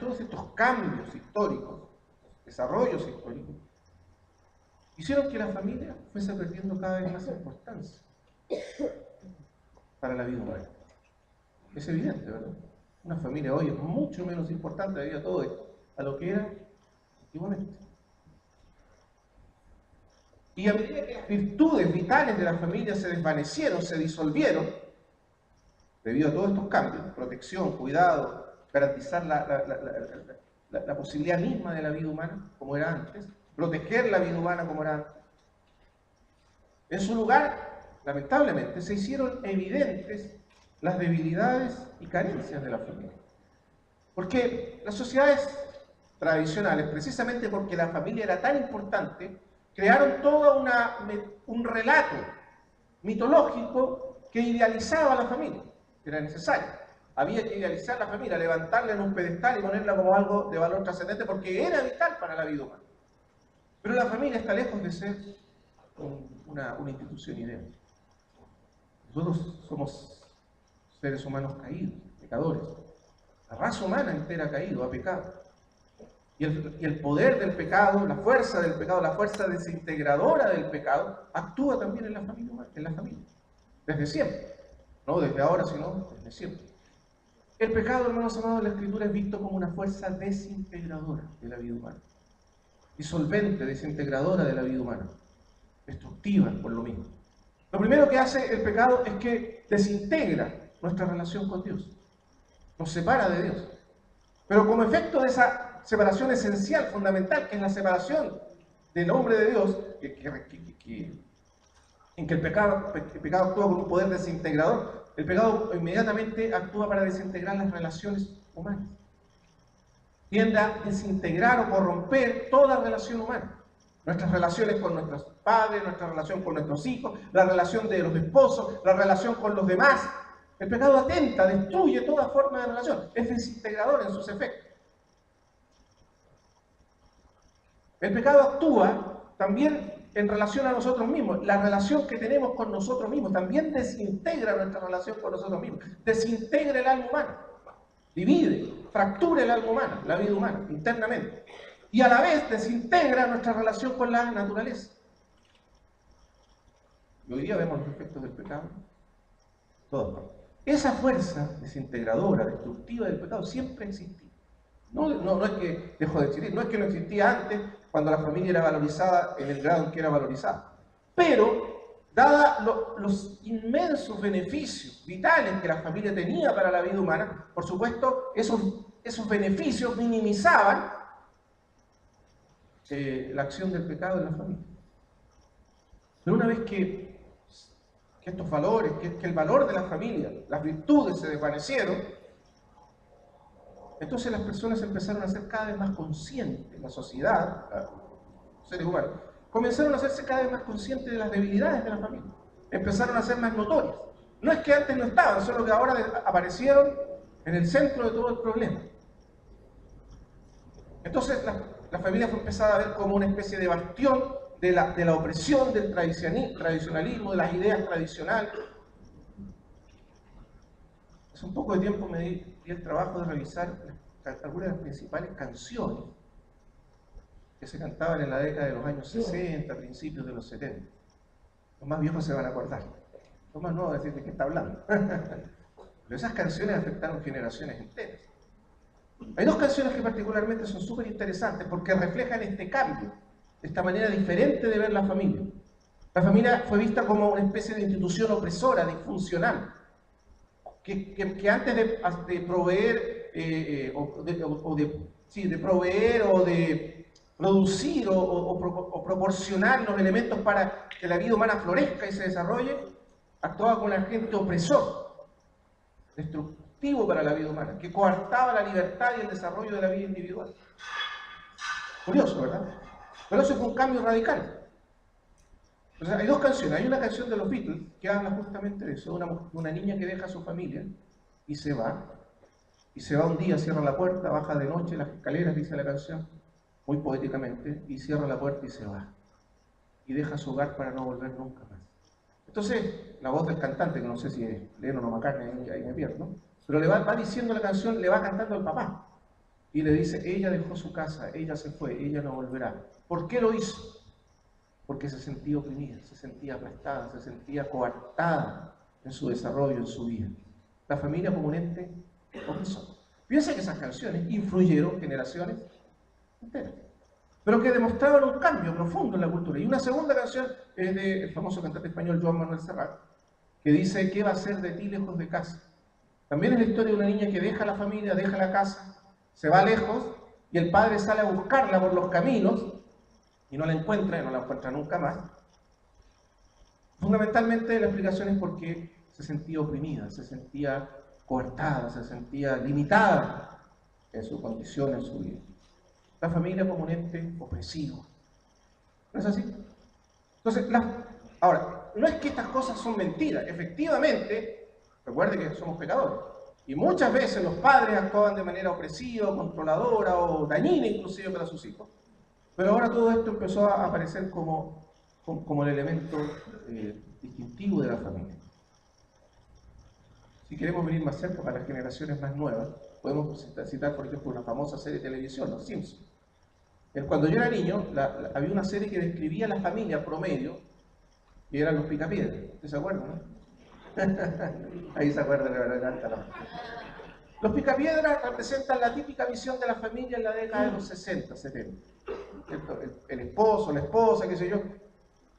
todos estos cambios históricos, desarrollos históricos, hicieron que la familia fuese perdiendo cada vez más importancia para la vida humana. Es evidente, ¿verdad? Una familia hoy es mucho menos importante debido a todo esto, a lo que era antiguamente. Y a medida que las virtudes vitales de la familia se desvanecieron, se disolvieron, debido a todos estos cambios, protección, cuidado, garantizar la posibilidad misma de la vida humana, como era antes, proteger la vida humana como era antes, en su lugar, lamentablemente, se hicieron evidentes las debilidades y carencias de la familia. Porque las sociedades tradicionales, precisamente porque la familia era tan importante, crearon todo un relato mitológico que idealizaba a la familia. Era necesario. Había que idealizar la familia, levantarla en un pedestal y ponerla como algo de valor trascendente porque era vital para la vida humana. Pero la familia está lejos de ser una institución ideal. Nosotros somos seres humanos caídos, pecadores. La raza humana entera ha caído, ha pecado. Y el poder del pecado, la fuerza del pecado, la fuerza desintegradora del pecado, actúa también en la familia humana, desde siempre. No desde ahora, sino desde siempre. El pecado, hermanos amados, en la Escritura es visto como una fuerza desintegradora de la vida humana. Disolvente, desintegradora de la vida humana. Destructiva, por lo mismo. Lo primero que hace el pecado es que desintegra nuestra relación con Dios. Nos separa de Dios. Pero como efecto de esa separación esencial, fundamental, que es la separación del hombre de Dios, en que el pecado actúa con un poder desintegrador, el pecado inmediatamente actúa para desintegrar las relaciones humanas. Tiende a desintegrar o corromper toda relación humana. Nuestras relaciones con nuestros padres, nuestra relación con nuestros hijos, la relación de los esposos, la relación con los demás. El pecado atenta, destruye toda forma de relación. Es desintegrador en sus efectos. El pecado actúa también en relación a nosotros mismos. La relación que tenemos con nosotros mismos también desintegra nuestra relación con nosotros mismos. Desintegra el alma humana. Divide, fractura el alma humana, la vida humana, internamente. Y a la vez desintegra nuestra relación con la naturaleza. Y hoy día vemos los efectos del pecado. Todo. Esa fuerza desintegradora, destructiva del pecado siempre existía. No es que dejó de existir, no es que no existía antes, cuando la familia era valorizada en el grado en que era valorizada. Pero, dada los inmensos beneficios vitales que la familia tenía para la vida humana, por supuesto, esos beneficios minimizaban la acción del pecado en la familia. Pero una vez que estos valores, que el valor de la familia, las virtudes se desvanecieron, entonces las personas empezaron a ser cada vez más conscientes, la sociedad, los seres humanos, comenzaron a hacerse cada vez más conscientes de las debilidades de la familia, empezaron a ser más notorias. No es que antes no estaban, solo que ahora aparecieron en el centro de todo el problema. Entonces la familia fue empezada a ver como una especie de bastión de la opresión, del tradicionalismo, de las ideas tradicionales. Hace un poco de tiempo me di el trabajo de revisar algunas de las principales canciones que se cantaban en la década de los años 60, principios de los 70. Los más viejos se van a acordar. Los más nuevos decir de qué está hablando. Pero esas canciones afectaron generaciones enteras. Hay dos canciones que particularmente son súper interesantes porque reflejan este cambio, esta manera diferente de ver la familia. La familia fue vista como una especie de institución opresora, disfuncional, que antes de proveer de proveer o de producir o proporcionar los elementos para que la vida humana florezca y se desarrolle, actuaba como un agente opresor, destructivo para la vida humana, que coartaba la libertad y el desarrollo de la vida individual. Curioso, ¿verdad? Pero eso fue un cambio radical. O sea, hay dos canciones. Hay una canción de los Beatles que habla justamente de eso, una niña que deja a su familia y se va un día, cierra la puerta, baja de noche las escaleras, dice la canción, muy poéticamente, y cierra la puerta y se va. Y deja su hogar para no volver nunca más. Entonces, la voz del cantante, que no sé si es Lennon o McCartney, ahí me pierdo, ¿no? Pero le va diciendo la canción, le va cantando al papá. Y le dice, ella dejó su casa, ella se fue, ella no volverá. ¿Por qué lo hizo? Porque se sentía oprimida, se sentía aplastada, se sentía coartada en su desarrollo, en su vida. La familia como un ente opresor. Piensa que esas canciones influyeron generaciones enteras, pero que demostraban un cambio profundo en la cultura. Y una segunda canción es del famoso cantante español Joan Manuel Serrat, que dice, ¿qué va a ser de ti lejos de casa? También es la historia de una niña que deja la familia, deja la casa, se va lejos, y el padre sale a buscarla por los caminos, y no la encuentra nunca más. Fundamentalmente la explicación es porque se sentía oprimida, se sentía coartada, se sentía limitada en su condición, en su vida. La familia como un ente opresivo. ¿No es así? Entonces, ahora, no es que estas cosas son mentiras. Efectivamente, recuerde que somos pecadores. Y muchas veces los padres actuaban de manera opresiva, controladora o dañina inclusive para sus hijos. Pero ahora todo esto empezó a aparecer como el elemento distintivo de la familia. Si queremos venir más cerca para las generaciones más nuevas, podemos citar, por ejemplo, una famosa serie de televisión, Los Simpsons. Cuando yo era niño, había una serie que describía la familia promedio, y eran los Picapiedras. ¿Ustedes se acuerdan, no? Ahí se acuerdan de la verdad. Los picapiedras representan la típica visión de la familia en la década de los 60, 70. El esposo, la esposa, qué sé yo.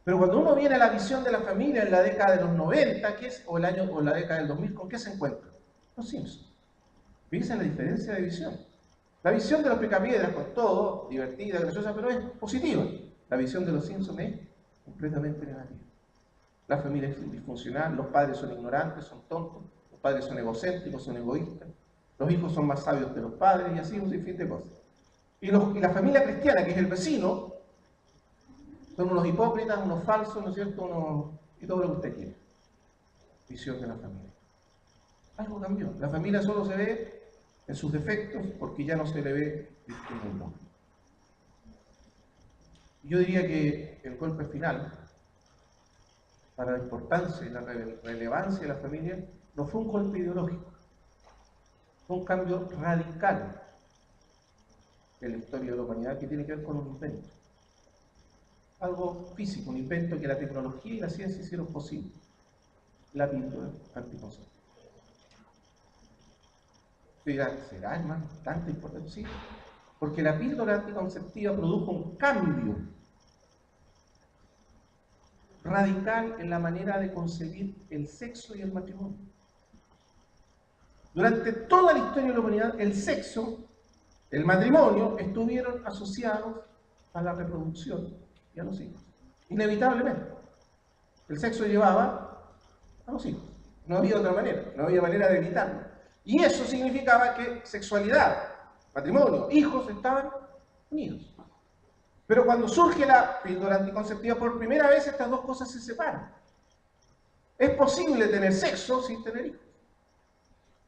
Pero cuando uno viene a la visión de la familia en la década de los 90, o la década del 2000, ¿con qué se encuentra? Los Simpsons. Fíjense la diferencia de visión. La visión de los picapiedras, con todo, divertida, graciosa, pero es positiva. La visión de los Simpsons es completamente negativa. La familia es disfuncional, los padres son ignorantes, son tontos, los padres son egocéntricos, son egoístas, los hijos son más sabios que los padres, y así un sinfín de cosas. Y la familia cristiana, que es el vecino, son unos hipócritas, unos falsos, ¿no es cierto? Y todo lo que usted quiere. Visión de la familia. Algo cambió. La familia solo se ve en sus defectos porque ya no se le ve distinguiendo. Yo diría que el golpe final para la importancia y la relevancia de la familia no fue un golpe ideológico, fue un cambio radical en la historia de la humanidad que tiene que ver con un invento. Algo físico, un invento que la tecnología y la ciencia hicieron posible. La píldora anticonceptiva. ¿Será, hermano, tanta importancia? Sí, porque la píldora anticonceptiva produjo un cambio radical en la manera de concebir el sexo y el matrimonio. Durante toda la historia de la humanidad, el sexo, el matrimonio, estuvieron asociados a la reproducción y a los hijos. Inevitablemente. El sexo llevaba a los hijos. No había otra manera, no había manera de evitarlo. Y eso significaba que sexualidad, matrimonio, hijos estaban unidos. Pero cuando surge la píldora anticonceptiva, por primera vez estas dos cosas se separan. Es posible tener sexo sin tener hijos.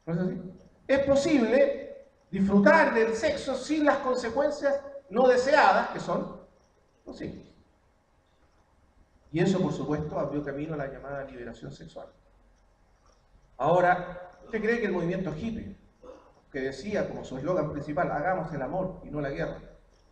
¿No es así? Es posible disfrutar del sexo sin las consecuencias no deseadas, que son los hijos. Y eso, por supuesto, abrió camino a la llamada liberación sexual. Ahora, ¿usted cree que el movimiento hippie, que decía como su eslogan principal, hagamos el amor y no la guerra,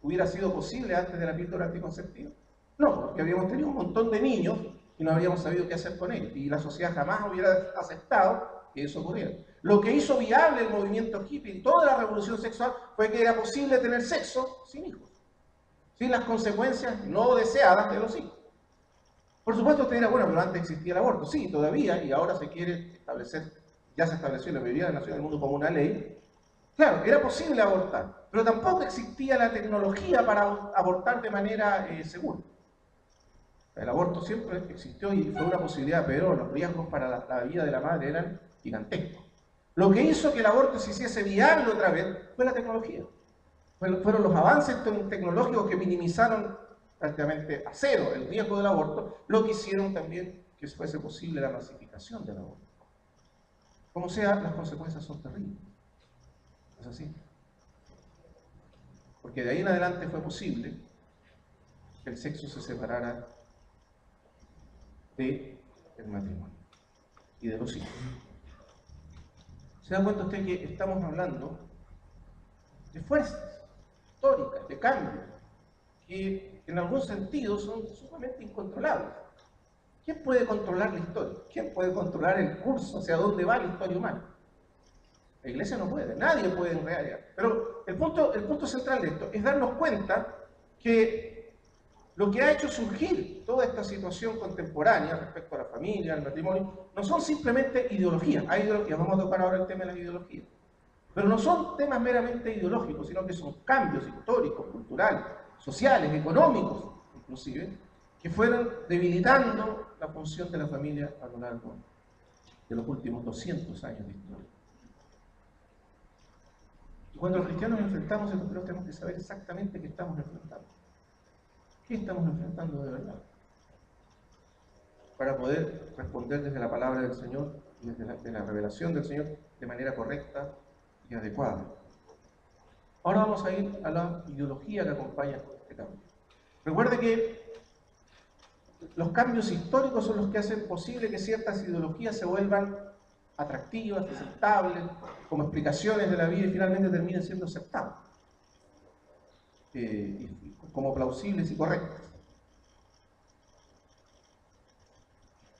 hubiera sido posible antes de la píldora anticonceptiva? No, porque habríamos tenido un montón de niños y no habríamos sabido qué hacer con ellos. Y la sociedad jamás hubiera aceptado que eso ocurriera. Lo que hizo viable el movimiento hippie y toda la revolución sexual fue que era posible tener sexo sin hijos, sin las consecuencias no deseadas de los hijos. Por supuesto usted dirá, bueno, pero antes existía el aborto. Sí, todavía, y ahora se quiere establecer, ya se estableció en la mayoría de las naciones del mundo como una ley. Claro, era posible abortar, pero tampoco existía la tecnología para abortar de manera segura. El aborto siempre existió y fue una posibilidad, pero los riesgos para la vida de la madre eran gigantescos. Lo que hizo que el aborto se hiciese viable otra vez fue la tecnología. Fueron los avances tecnológicos que minimizaron prácticamente a cero el riesgo del aborto, lo que hicieron también que fuese posible la masificación del aborto. Como sea, las consecuencias son terribles. ¿Es así? Porque de ahí en adelante fue posible que el sexo se separara del matrimonio y de los hijos. ¿Se da cuenta usted que estamos hablando de fuerzas históricas, de cambios, que en algún sentido son sumamente incontrolables? ¿Quién puede controlar la historia? ¿Quién puede controlar el curso hacia dónde va la historia humana? La Iglesia no puede, nadie puede en realidad. Pero el punto central de esto es darnos cuenta que lo que ha hecho surgir toda esta situación contemporánea respecto a la familia, al matrimonio, no son simplemente ideologías. Hay ideologías, vamos a tocar ahora el tema de las ideologías. Pero no son temas meramente ideológicos, sino que son cambios históricos, culturales, sociales, económicos, inclusive, que fueron debilitando la función de la familia a lo largo de los últimos 200 años de historia. Y cuando los cristianos nos enfrentamos a esto, tenemos que saber exactamente qué estamos enfrentando. ¿Qué estamos enfrentando de verdad? Para poder responder desde la palabra del Señor y desde la revelación del Señor de manera correcta y adecuada. Ahora vamos a ir a la ideología que acompaña este cambio. Recuerde que los cambios históricos son los que hacen posible que ciertas ideologías se vuelvan atractivas, aceptables, como explicaciones de la vida y finalmente terminen siendo aceptadas. Como plausibles y correctas.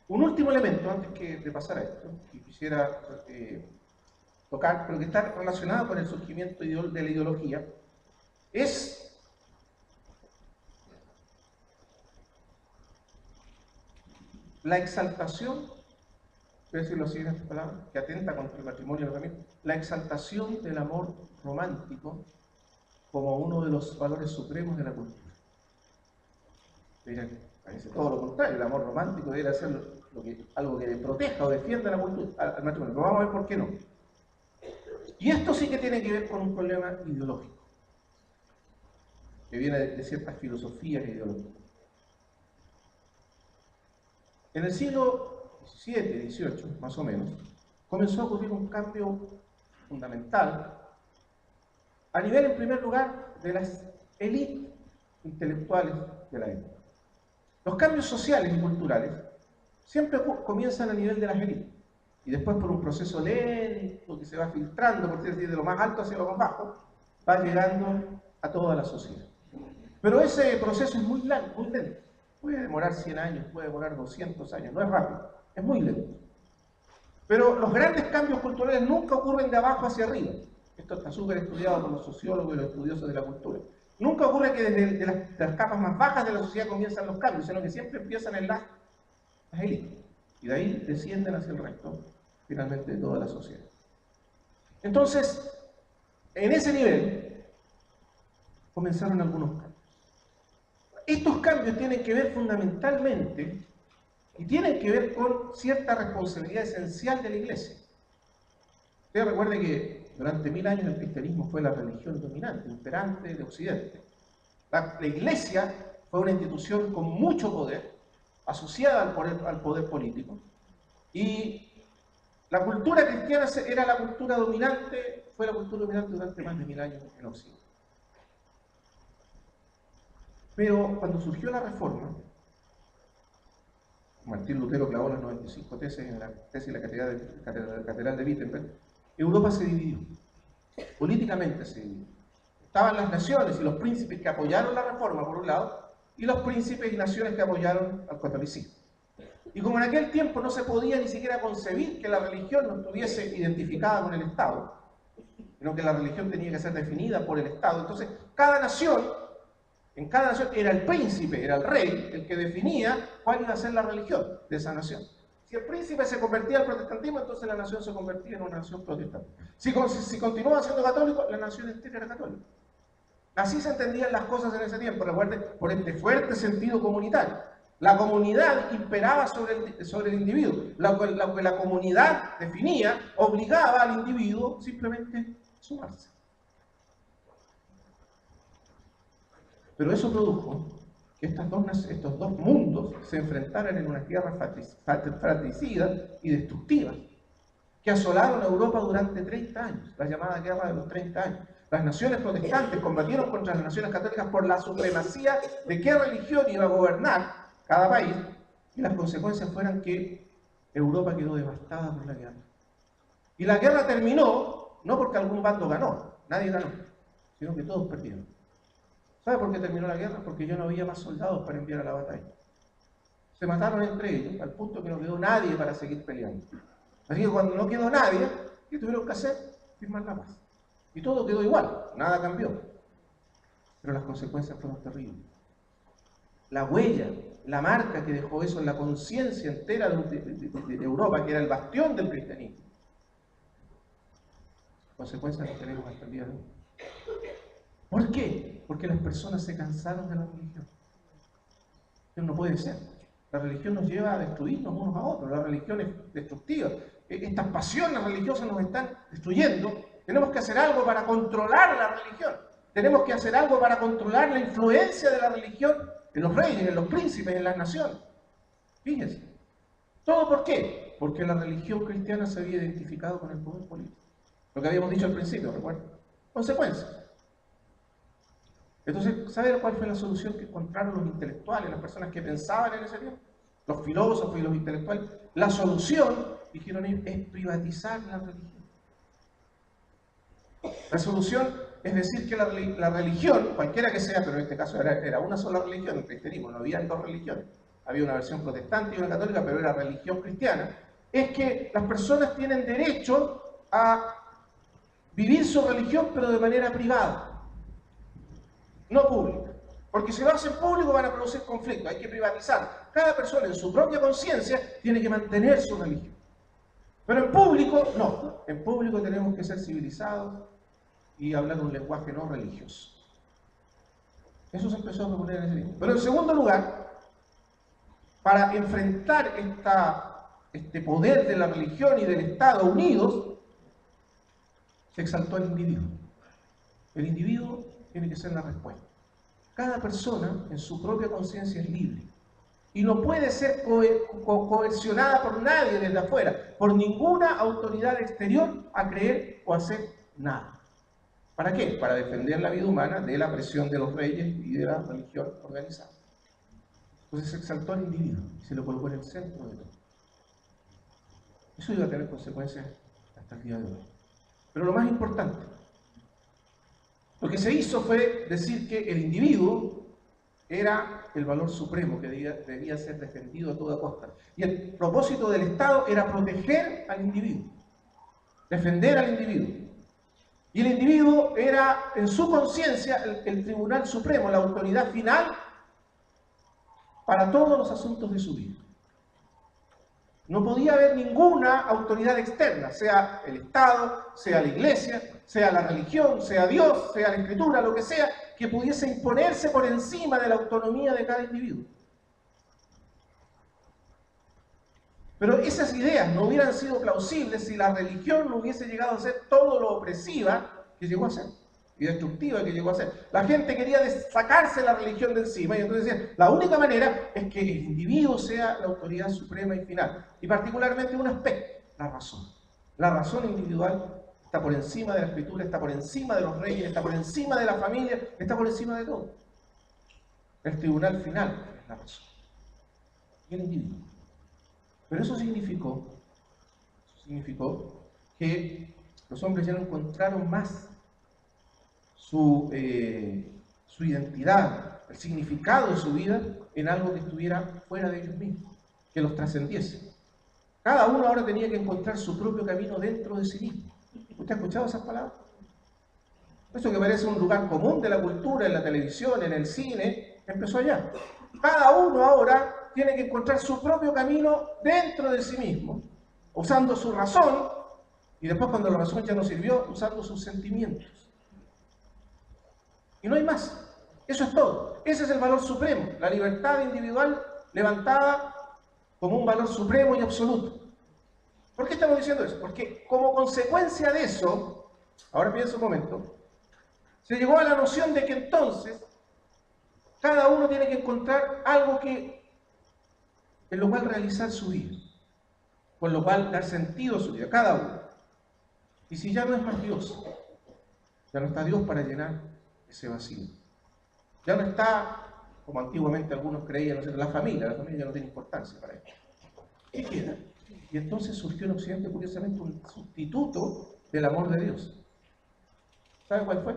Un último elemento, antes de pasar a esto, que quisiera tocar, pero que está relacionada con el surgimiento de la ideología, es la exaltación, voy a decirlo así en estas palabras, que atenta contra el matrimonio y la familia, la exaltación del amor romántico como uno de los valores supremos de la cultura. Miren, parece todo lo contrario, el amor romántico debería ser algo que proteja o defienda la cultura, al matrimonio. Pero vamos a ver por qué no. Y esto sí que tiene que ver con un problema ideológico, que viene de ciertas filosofías ideológicas. En el siglo XVII, XVIII, más o menos, comenzó a ocurrir un cambio fundamental a nivel, en primer lugar, de las élites intelectuales de la época. Los cambios sociales y culturales siempre comienzan a nivel de las élites y después por un proceso lento que se va filtrando, por decir, de lo más alto hacia lo más bajo, va llegando a toda la sociedad. Pero ese proceso es muy lento. Puede demorar 100 años, puede demorar 200 años, no es rápido, es muy lento. Pero los grandes cambios culturales nunca ocurren de abajo hacia arriba. Esto está súper estudiado por los sociólogos y los estudiosos de la cultura. Nunca ocurre que desde las capas más bajas de la sociedad comienzan los cambios, sino que siempre empiezan en las élites. Y de ahí descienden hacia el resto, finalmente, de toda la sociedad. Entonces, en ese nivel, comenzaron algunos cambios. Estos cambios tienen que ver fundamentalmente, y tienen que ver con cierta responsabilidad esencial de la Iglesia. Usted recuerde que durante 1000 años el cristianismo fue la religión dominante, imperante de Occidente. La Iglesia fue una institución con mucho poder, asociada al poder político, y la cultura cristiana era la cultura dominante, fue la cultura dominante durante más de 1000 años en Occidente. Pero cuando surgió la Reforma, Martín Lutero clavó las 95 tesis en la tesis de la Catedral de Wittenberg, Europa se dividió, políticamente se dividió. Estaban las naciones y los príncipes que apoyaron la Reforma, por un lado, y los príncipes y naciones que apoyaron al catolicismo. Y como en aquel tiempo no se podía ni siquiera concebir que la religión no estuviese identificada con el Estado, sino que la religión tenía que ser definida por el Estado, entonces en cada nación era el príncipe, era el rey, el que definía cuál iba a ser la religión de esa nación. Si el príncipe se convertía al protestantismo, entonces la nación se convertía en una nación protestante. Si continuaba siendo católico, la nación entera era católica. Así se entendían las cosas en ese tiempo, recuerden, por este fuerte sentido comunitario. La comunidad imperaba sobre el individuo. Lo que la comunidad definía obligaba al individuo simplemente a sumarse. Pero eso produjo que estos dos mundos se enfrentaran en una guerra fratricida y destructiva que asolaron a Europa durante 30 años, la llamada Guerra de los 30 años. Las naciones protestantes combatieron contra las naciones católicas por la supremacía de qué religión iba a gobernar cada país, y las consecuencias fueron que Europa quedó devastada por la guerra. Y la guerra terminó no porque algún bando ganó, nadie ganó, sino que todos perdieron. ¿Sabe por qué terminó la guerra? Porque ya no había más soldados para enviar a la batalla. Se mataron entre ellos, al punto que no quedó nadie para seguir peleando. Así que cuando no quedó nadie, ¿qué tuvieron que hacer? Firmar la paz. Y todo quedó igual, nada cambió. Pero las consecuencias fueron terribles. La huella, la marca que dejó eso en la conciencia entera de Europa, que era el bastión del cristianismo. Consecuencias que tenemos hasta el día de hoy. ¿Por qué? Porque las personas se cansaron de la religión. Eso no puede ser. La religión nos lleva a destruirnos unos a otros. La religión es destructiva. Estas pasiones religiosas nos están destruyendo. Tenemos que hacer algo para controlar la religión. Tenemos que hacer algo para controlar la influencia de la religión en los reyes, en los príncipes, en las naciones. Fíjense. ¿Todo por qué? Porque la religión cristiana se había identificado con el poder político. Lo que habíamos dicho al principio, ¿recuerdan? Consecuencias. Entonces, ¿saben cuál fue la solución que encontraron los intelectuales, las personas que pensaban en ese tiempo? Los filósofos y los intelectuales. La solución, dijeron ellos, es privatizar la religión. La solución es decir que la religión, cualquiera que sea, pero en este caso era una sola religión, el cristianismo, no había dos religiones. Había una versión protestante y una católica, pero era religión cristiana. Es que las personas tienen derecho a vivir su religión, pero de manera privada, no pública. Porque si lo hacen público van a producir conflictos, hay que privatizar. Cada persona en su propia conciencia tiene que mantener su religión. Pero en público, no. En público tenemos que ser civilizados y hablar un lenguaje no religioso. Eso se empezó a proponer en ese tiempo. Pero en segundo lugar, para enfrentar este poder de la religión y del Estado unidos, se exaltó al individuo. El individuo tiene que ser la respuesta. Cada persona en su propia conciencia es libre y no puede ser coercionada por nadie desde afuera, por ninguna autoridad exterior a creer o hacer nada. ¿Para qué? Para defender la vida humana de la presión de los reyes y de la religión organizada. Entonces se exaltó al individuo y se lo colocó en el centro de todo. Eso iba a tener consecuencias hasta el día de hoy. Pero lo más importante, lo que se hizo fue decir que el individuo era el valor supremo que debía ser defendido a toda costa. Y el propósito del Estado era proteger al individuo, defender al individuo. Y el individuo era, en su conciencia, el tribunal supremo, la autoridad final para todos los asuntos de su vida. No podía haber ninguna autoridad externa, sea el Estado, sea la Iglesia, sea la religión, sea Dios, sea la Escritura, lo que sea, que pudiese imponerse por encima de la autonomía de cada individuo. Pero esas ideas no hubieran sido plausibles si la religión no hubiese llegado a ser todo lo opresiva que llegó a ser y destructiva que llegó a ser. La gente quería sacarse la religión de encima y entonces decían, la única manera es que el individuo sea la autoridad suprema y final. Y particularmente un aspecto, la razón. La razón individual está por encima de la Escritura, está por encima de los reyes, está por encima de la familia, está por encima de todo. El tribunal final es la razón. Y el individuo. Pero eso significó que los hombres ya no encontraron más su identidad, el significado de su vida en algo que estuviera fuera de ellos mismos, que los trascendiese. Cada uno ahora tenía que encontrar su propio camino dentro de sí mismo. ¿Usted ha escuchado esas palabras? Eso que parece un lugar común de la cultura, en la televisión, en el cine, empezó allá. Cada uno ahora tiene que encontrar su propio camino dentro de sí mismo, usando su razón, y después cuando la razón ya no sirvió, usando sus sentimientos. Y no hay más. Eso es todo. Ese es el valor supremo, la libertad individual levantada como un valor supremo y absoluto. ¿Por qué estamos diciendo eso? Porque como consecuencia de eso, ahora piensa un momento, se llegó a la noción de que entonces cada uno tiene que encontrar algo en lo cual realizar su vida, con lo cual dar sentido a su vida, cada uno. Y si ya no es más Dios, ya no está Dios para llenar ese vacío. Ya no está, como antiguamente algunos creían, la familia ya no tiene importancia para ellos. ¿Qué queda? Y entonces surgió en Occidente, curiosamente, un sustituto del amor de Dios. ¿Sabe cuál fue?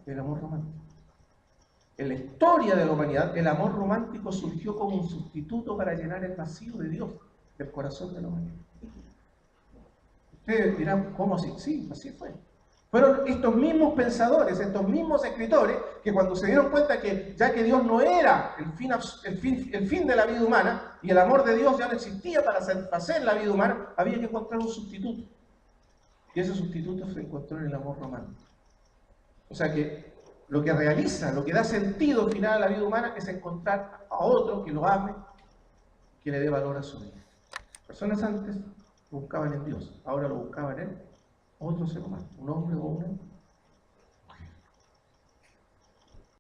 El amor romántico. En la historia de la humanidad, el amor romántico surgió como un sustituto para llenar el vacío de Dios del corazón de la humanidad. Ustedes dirán, ¿cómo así? Sí, así fue. Fueron estos mismos pensadores, estos mismos escritores, que cuando se dieron cuenta que ya que Dios no era el fin de la vida humana, y el amor de Dios ya no existía para satisfacer la vida humana, había que encontrar un sustituto. Y ese sustituto se encontró en el amor romántico. O sea que lo que realiza, lo que da sentido al final a la vida humana es encontrar a otro que lo ame, que le dé valor a su vida. Personas antes lo buscaban en Dios, ahora lo buscaban en otro ser humano, un hombre o una